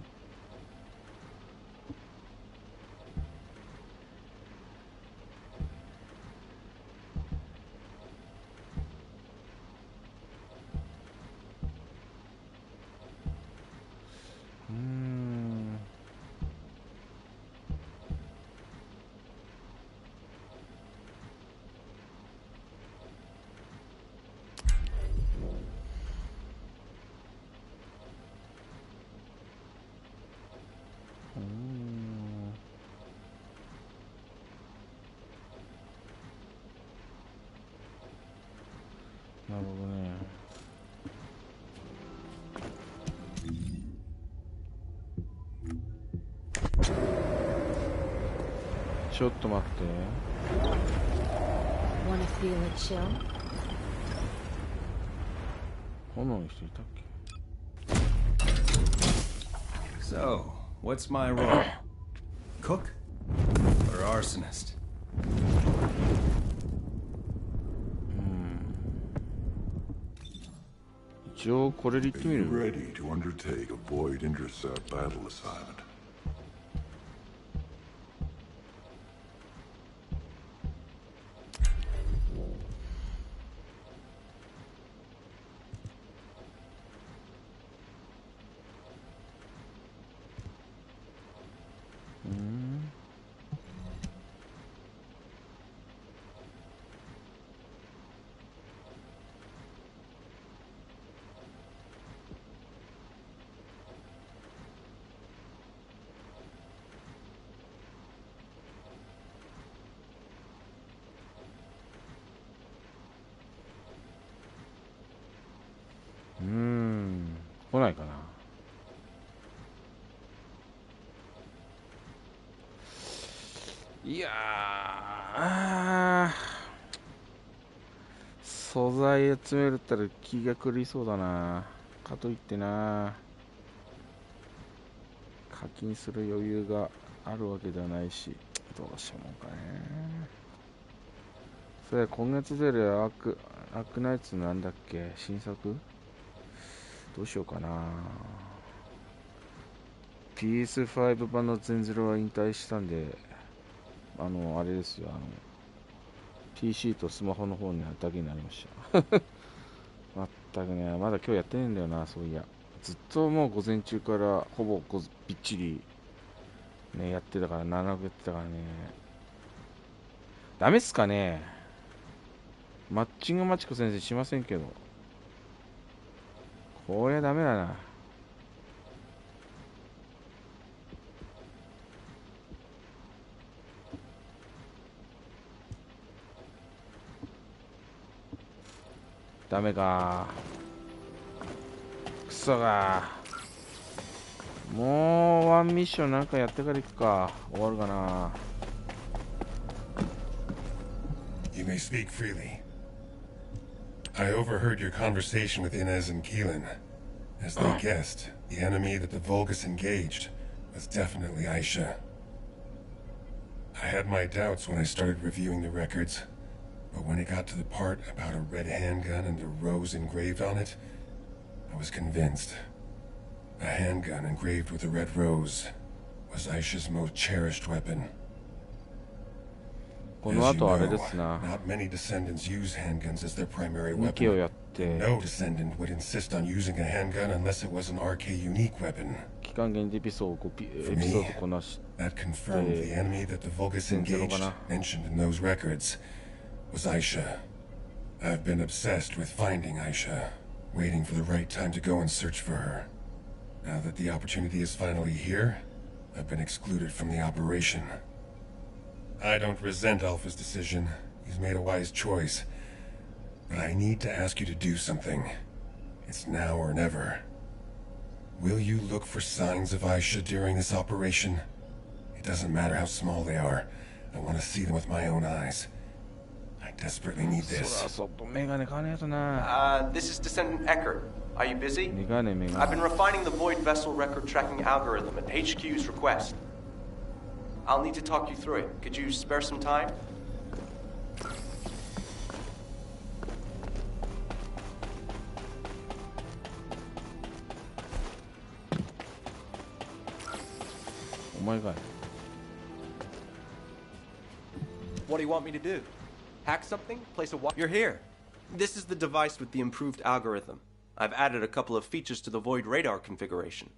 なるほどね。ちょっと待って。Wanna feel a chill? 炎の人いたっけ。So, what's my role? Cook or arsonist? Are you ready to undertake a void intercept battle assignment? 来ないかな。いやー、素材集めるったら気が狂いそうだな。かといってな、課金する余裕があるわけではないし、どうしようもんかね。それ今月出るアークナイツなんだっけ、新作どうしようかな。 PS5 版の全ゼロは引退したんで、あれですよ、PC とスマホの方にだけになりましたまったくね、まだ今日やってねえんだよな。そういや、ずっともう午前中からほぼびっちりねやってたから、7やってたからね。ダメっすかね。マッチングマチコ先生しませんけど、こりゃダメだな。ダメか。クソが。もうワンミッションなんかやってから行くか。終わるかな。You may speak freely. I overheard your conversation with Inez and Keelan. As they guessed, the enemy that the Vulgus engaged was definitely Aisha. I had my doubts when I started reviewing the records, but when it got to the part about a red handgun and a rose engraved on it, I was convinced. A handgun engraved with a red rose was Aisha's most cherished weapon. この後あれです Not な。 many descendants use handguns as their primary 2期を weapon. やって、 No descendant would insist on using a handgun unless it was an RK unique weapon. 期間限定エピソードこなし、 That confirmed the enemy that the Vulgus engaged, mentioned in those records, was Aisha. I've been obsessed with finding Aisha, waiting for the right time to go and search for her. Now that the opportunity is finally here, I've been excluded from the operation. I don't resent Alpha's decision. He's made a wise choice. But I need to ask you to do something. It's now or never. Will you look for signs of Aisha during this operation? It doesn't matter how small they are. I want to see them with my own eyes. I desperately need そら this. そっとメガネ買わねえとな。 This is Descendant Eckert. Are you busy? メガネ I've been refining the Void Vessel record tracking algorithm at HQ's request. I'll need to talk you through it. Could you spare some time? お前が What do you want me to do? Hack something? Place a You're here. This is the device with the improved algorithm. I've added a couple of features to the Void radar configuration.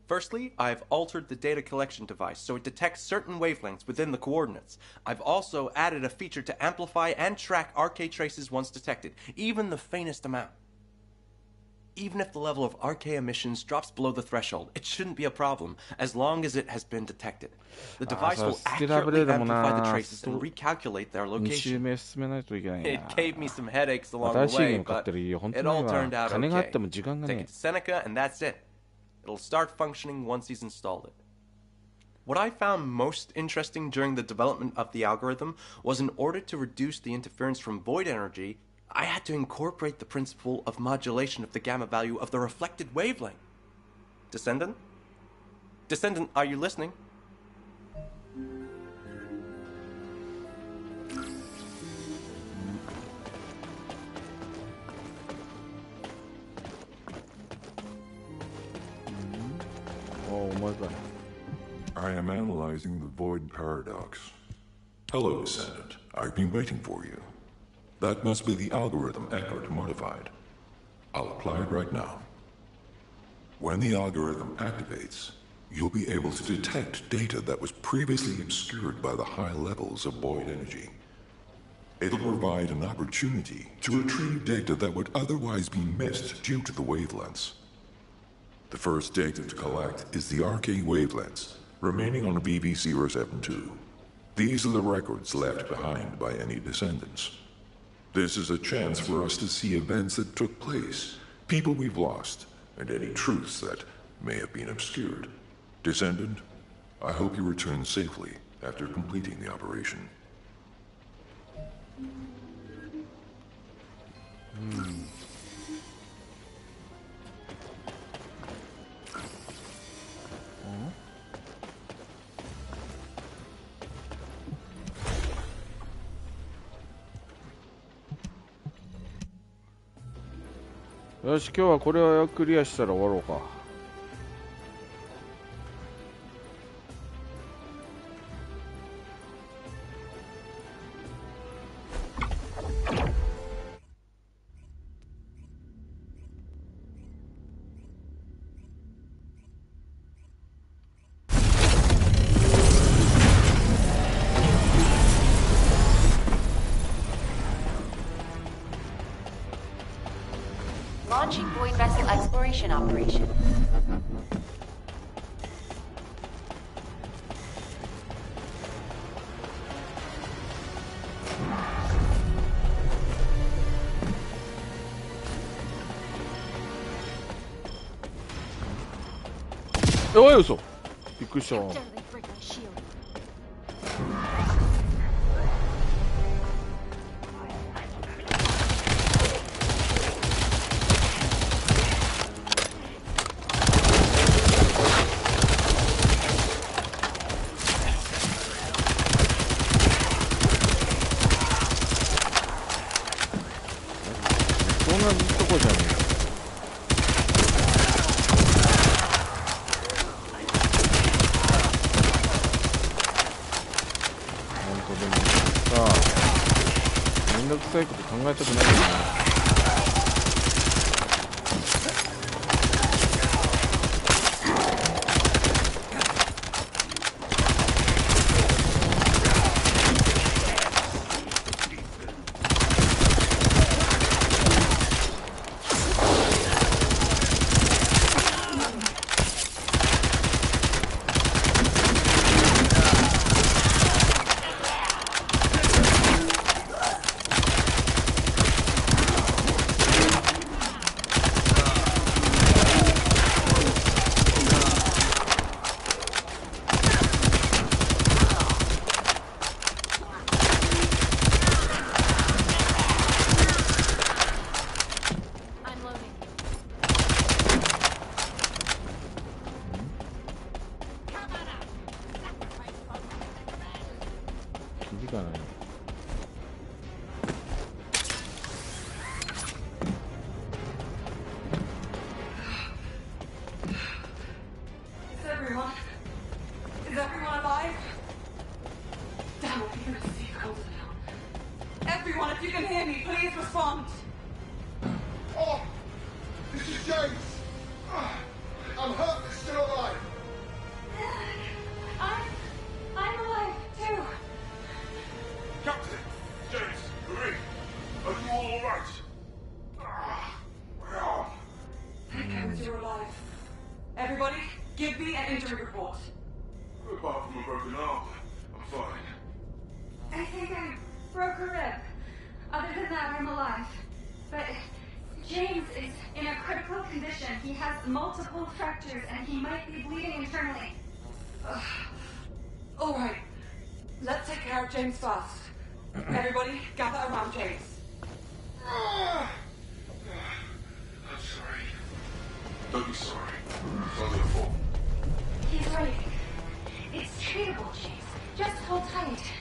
Firstly, I've altered the data collection device so it detects certain wavelengths within the coordinates. I've also added a feature to amplify and track RK traces once detected, even the faintest amount. Even if the level of RK emissions drops below the threshold, it shouldn't be a problem as long as it has been detected. The device will accurately amplify the traces and recalculate their 2 location. 周目進めないといけないな。 It gave me some headaches along 新 the しいゲー way, ム買っ but てる理由、本当 it に all turned は out 金があっ okay. ても時間が Take ね it to Seneca and that's it. It'll start functioning once he's installed it. What I found most interesting during the development of the algorithm was in order to reduce the interference from void energy, I had to incorporate the principle of modulation of the gamma value of the reflected wavelength. Descendant? Descendant, are you listening? Oh my god. I am analyzing the void paradox. Hello, Descendant. I've been waiting for you. That must be the algorithm Eckert modified. I'll apply it right now. When the algorithm activates, you'll be able to detect data that was previously obscured by the high levels of void energy. It'll provide an opportunity to retrieve data that would otherwise be missed due to the wavelengths. The first data to collect is the RK wavelengths, remaining on BB072. These are the records left behind by any descendants. This is a chance for us to see events that took place, people we've lost, and any truths that may have been obscured. Descendant, I hope you return safely after completing the operation. Hmm. よし、今日はこれをクリアしたら終わろうか。Launching void vessel exploration operation. Oh, よいしょ。びっくりした。そんなとこじゃねえ。めんどくさいこと考えたくないよね。Multiple fractures, and he might be bleeding internally. All right, let's take care of James fast. Everybody, gather around James. I'm sorry. Don't be sorry. It's not your fault. He's right. It's treatable, James. Just hold tight. Oh,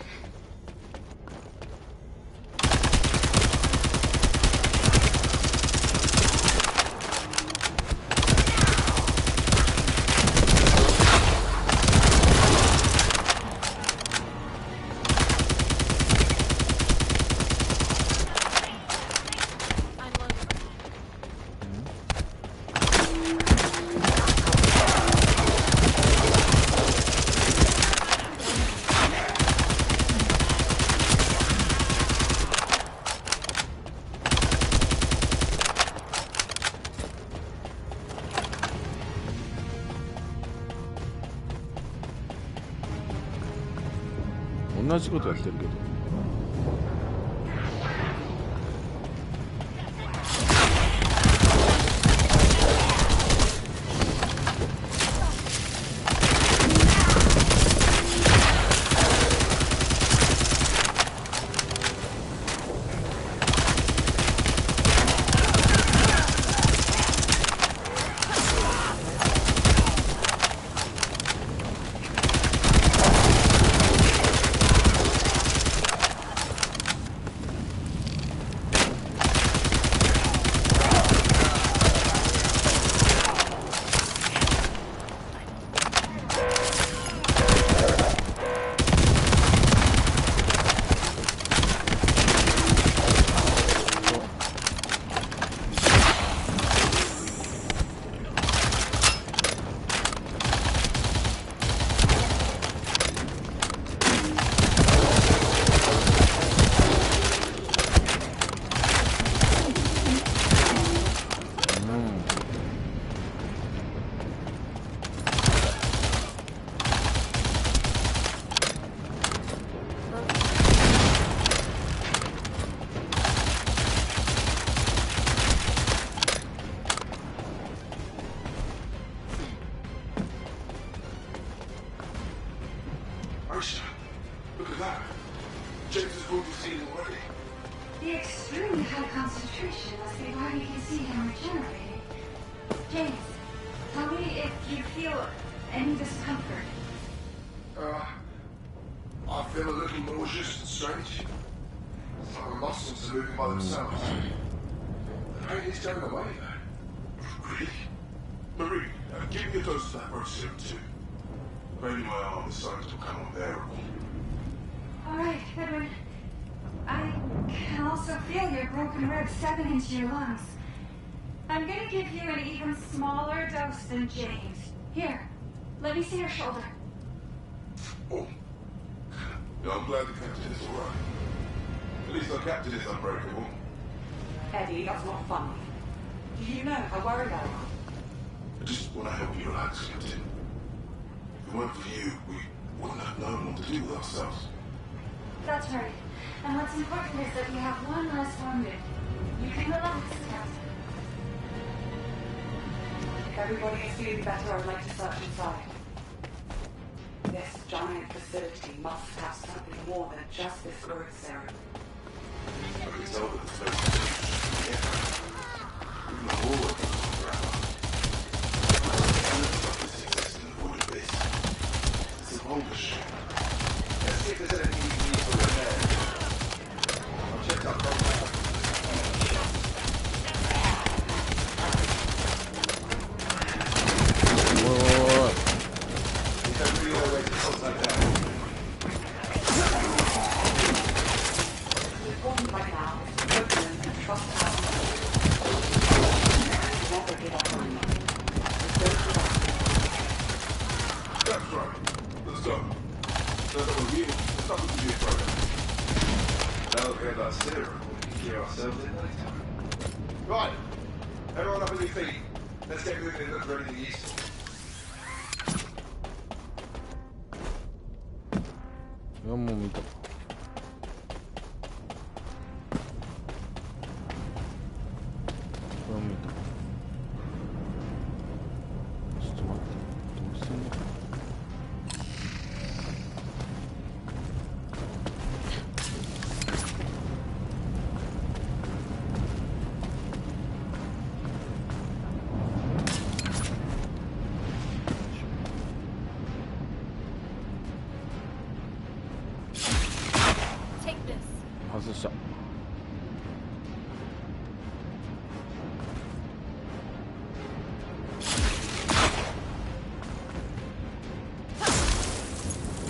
同じことやってるけど。concentration must be why we can see him regenerating. James, tell me if you feel any discomfort. I feel a little nauseous and strange. It's like my muscles are moving by themselves. The pain is going away, though. Really? Marie, give me a dose of that Roserum too. Maybe my arm is starting to become unbearable. Alright, Edwin. I can also feel your broken ribs seeping into your lungs. I'm gonna give you an even smaller dose than James. Here, let me see your shoulder. Oh. Yeah, I'm glad the captain is alright. At least our captain is unbreakable. Eddie, that's not funny. Do you know how worried I am? I just want to help you relax, Captain. If it weren't for you, we wouldn't have known what to do with ourselves. That's right. And what's important is that we have one less wounded. You can relax, Captain. If everybody is feeling better, I'd like to search inside. This giant facility must have something more than just this growth serum. I can tell that there's no confusion here. Even the hallway goes around. This exists in the void abyss. It's a whole machine. Let's see if there's anything we can use for in there. I'll check that program. We don't really know where to contact that. Important right now is to open and trust our never give up on you. That's right. Let's go. Now that we're real, there's nothing to be afraid of. Now that we have that serum, we can clear ourselves in later. Right. Everyone up on your feet. Let's get moving and look for anything useful. Un momento. Un momento. Esto va a Take this. 外した。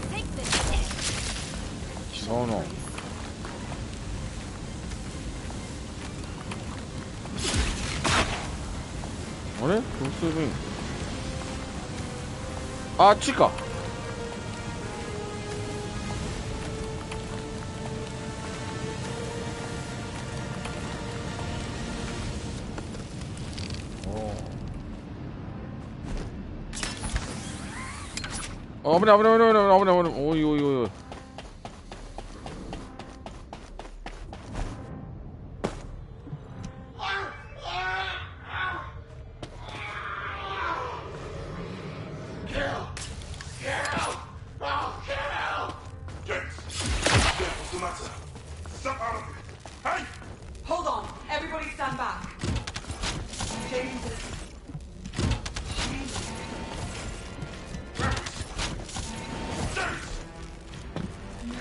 Take this. 来そうの。あれどうすればいいの？あっちか。危ない危ない危ない危ない危ない危ない。おいおいおいおい。Hold on. Everybody stand back. James is...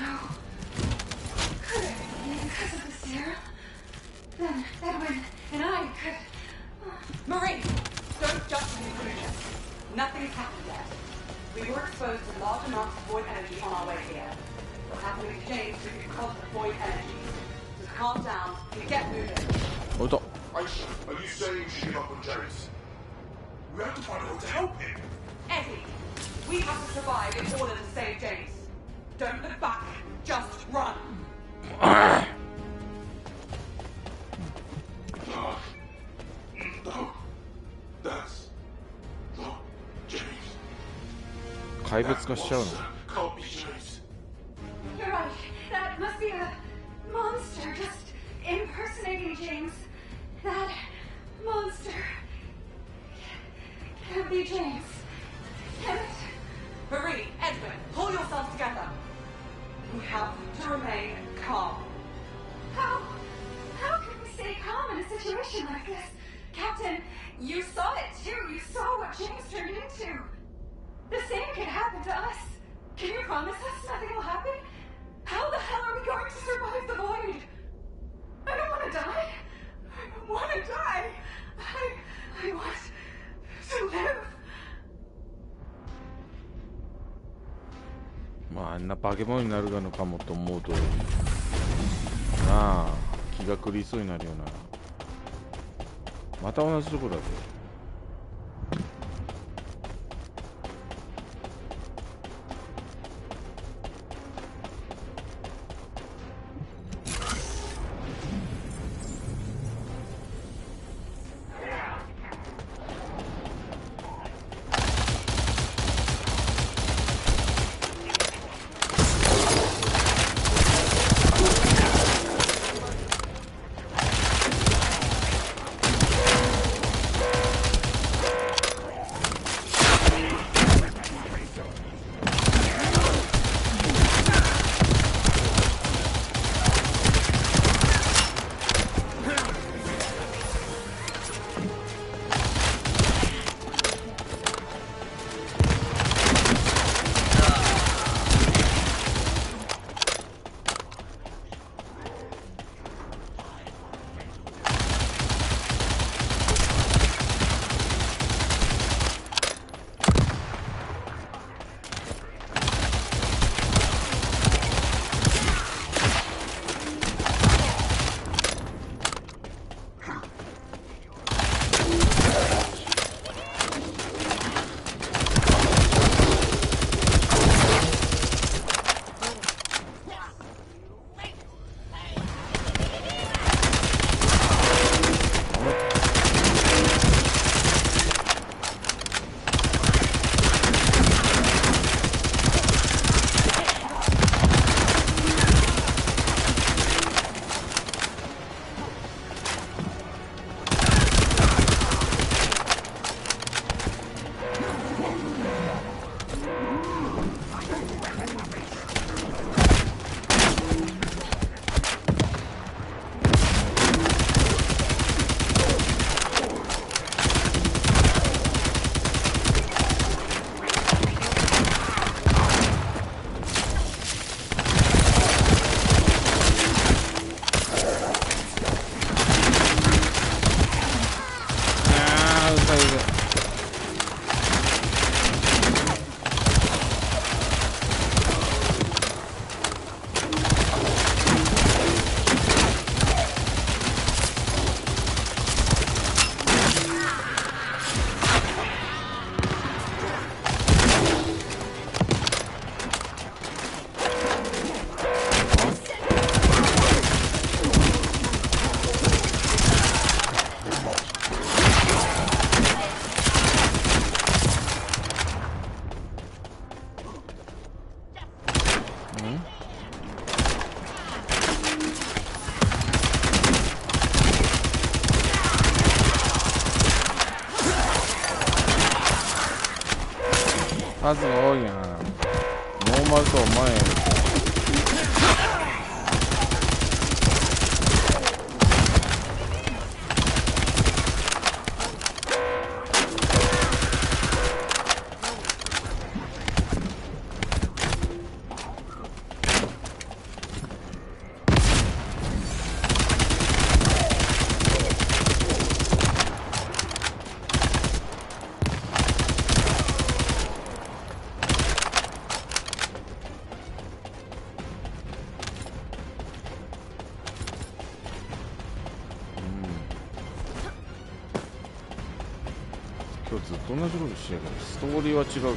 No. Could it be because of the serum? Then Edwin and I could... Marie! Don't jump to conclusions. Nothing's happened yet. We were exposed to large amounts of void energy on our way here. What's happening to James is because of void energy. So calm down and get moving. おいと。 Aisha, are you saying you should give up on James? We have to find a way to help him. Eddie, we have to survive in order to save James. Don't look back. Just run. No. That's not James. 怪物化しちゃうの。 Can't be James. You're right. That must be a monster just impersonating James. That monster can't be James. Can it? Marie, Edwin, pull yourselves together. We have to remain calm. How can we stay calm? situation like this. Captain, you saw it too. You saw what James turned into. The same could happen to us. Can you promise us nothing will happen? How the hell are we going to survive the void? I don't want to die. I don't want to die. I want to live. まああんな化け物になるのかもと思うとなあ気が狂いそうになるよな。また同じとこだぜ。数が多いな。ノーマルとは思えん。今日ずっと同じことしてるけど、ストーリーは違うけど。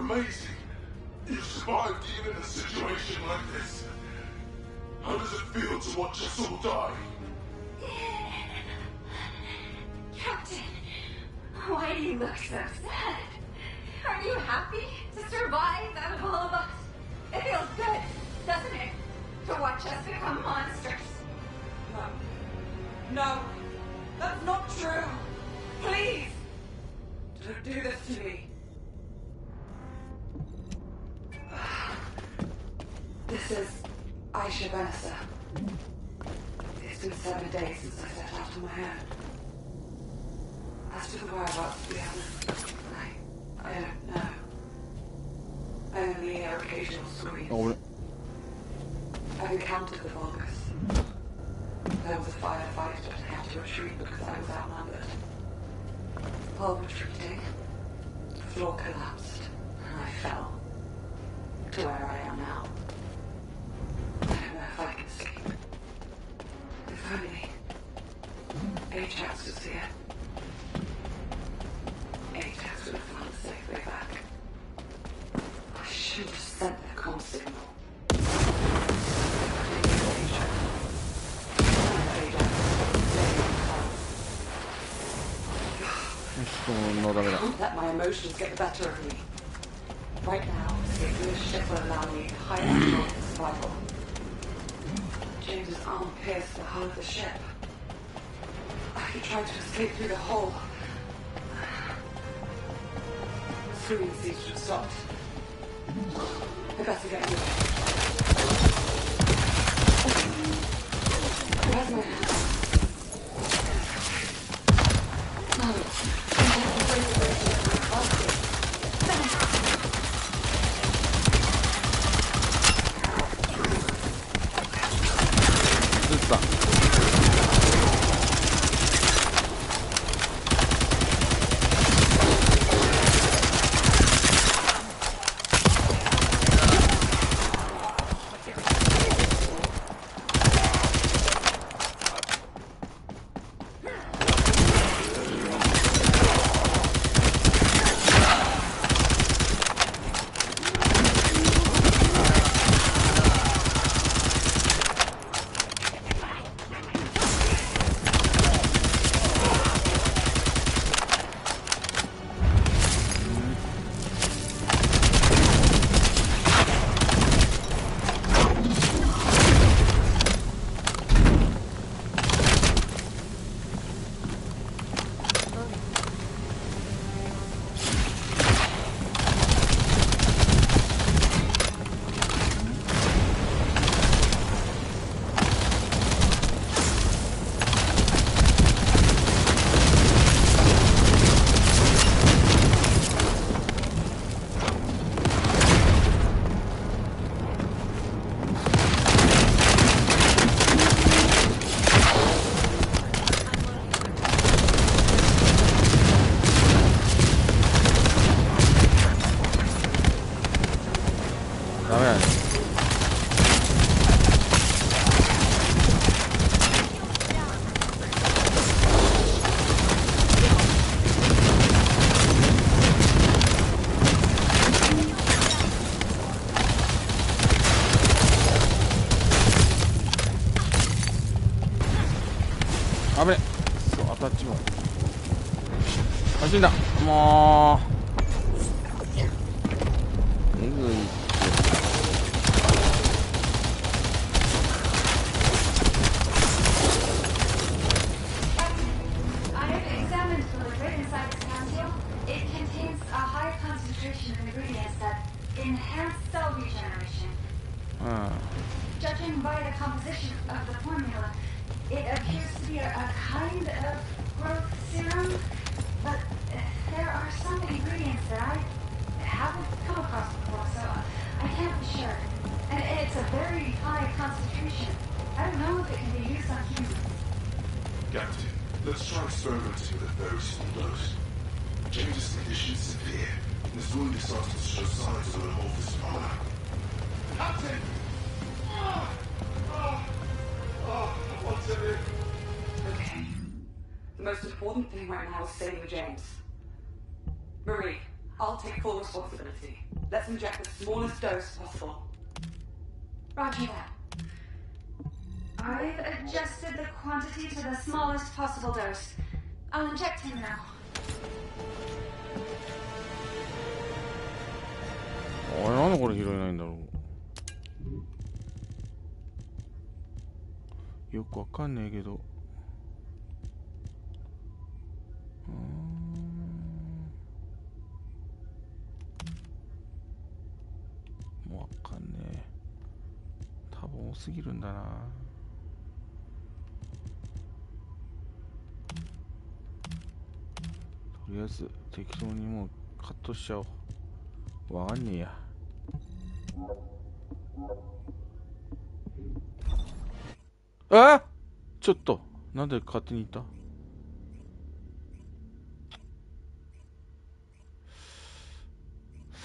amazing. You survived even in a situation like this. How does it feel to watch us all die? Captain, why do you look so sad? Are you happy to survive out of all of us? It feels good, doesn't it? To watch us become monsters. No, that's not true. Please, don't do this to me. This is Aisha Bannister. It's been 7 days since I set out on my own. As to the whereabouts of the others, I don't know. I only hear occasional screams. I've encountered the Vulgus. There was a firefight, but I had to retreat because I was outnumbered. While retreating, the floor collapsed, and I fell to where I am now. I don't know if I can sleep. If only Ajax was here. Ajax would have found a safe way back. I should have sent the comm signal. Don't let my emotions get the better of me. Right now, escaping this ship will allow me to hide control for survival. James's arm pierced the hull of the ship. He tried to escape through the hole. The swimming seems to have stopped. I better get moving. Where's my hand? No.危ね。そう当たっちまう。走んだ。もうえぐい。Judging by the composition of the formula, it appears to be a kind of growth serum, but there are some ingredients that I haven't come across before, so I can't be sure. And it's a very high concentration. I don't know if it can be used on humans. Captain, let's try experimenting with a very small dose. James's condition is severe, and his wound is starting to show signs of an amorphous phenomena. Captain! What's in it? Okay. The most important thing right now is saving James. Marie, I'll take full responsibility. Let's inject the smallest dose possible. Roger that. I've adjusted the quantity to the smallest possible dose. I'll inject him now. おい、なんでこれ拾えないんだろう。よくわかんねえけど。もうわかんねえ。多分多すぎるんだな。とりあえず適当にもうカットしちゃおう。わかんねえや。あ、ちょっとなんで勝手にいた。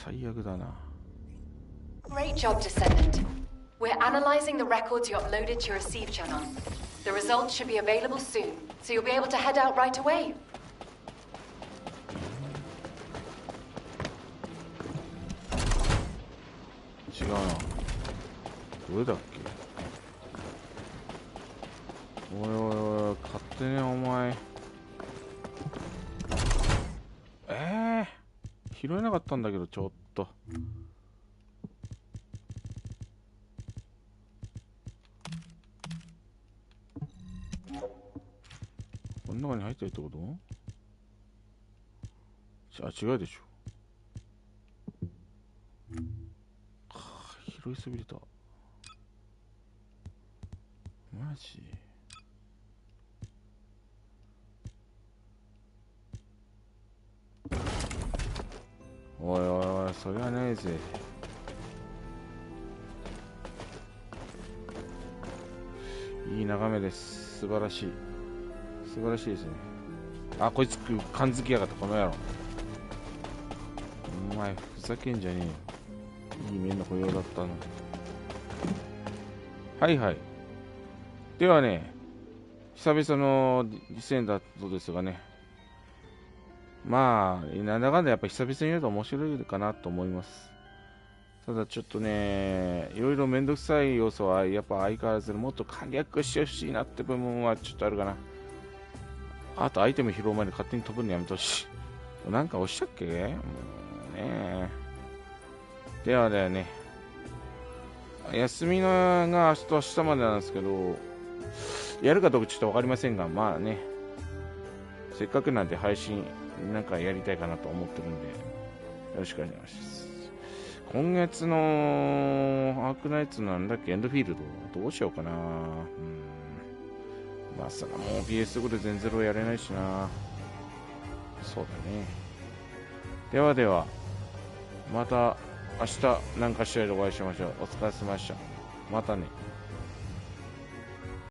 最悪だな。 Great job, Descendant. We're analyzing the records you uploaded to your receive channel. The results should be available soon, so you'll be able to head out right away. 違うな。どれだっけ。おいおいおい、勝手にお前。拾えなかったんだけど、ちょっと。この中に入ってるってこと？あ、違うでしょ。拾いすぎた。マジ？おいおいおい、それはないぜ。いい眺めです。素晴らしい。素晴らしいですね。あ、こいつ感づきやがった、この野郎。お前ふざけんじゃねえよ。いい面の保養だったのに。はいはい。ではね、久々のディセンダートですがね、まあなんだかんだやっぱ久々にやると面白いかなと思います。ただちょっとね、いろいろめんどくさい要素はやっぱ相変わらずもっと簡略してほしいなって部分はちょっとあるかな。あとアイテム拾う前に勝手に飛ぶのやめてほしい。なんか押したっけ？もうね。ではだよね。休みのが明日までなんですけど、やるかどうかちょっと分かりませんが、まあね、せっかくなんで配信なんかやりたいかなと思ってるんで、よろしくお願いします。今月のアークナイツなんだっけ、エンドフィールドどうしようかな。まさかもう PS5 で全ゼロやれないしな。そうだね。ではでは、また明日何かしらでお会いしましょう。お疲れ様でした。またね。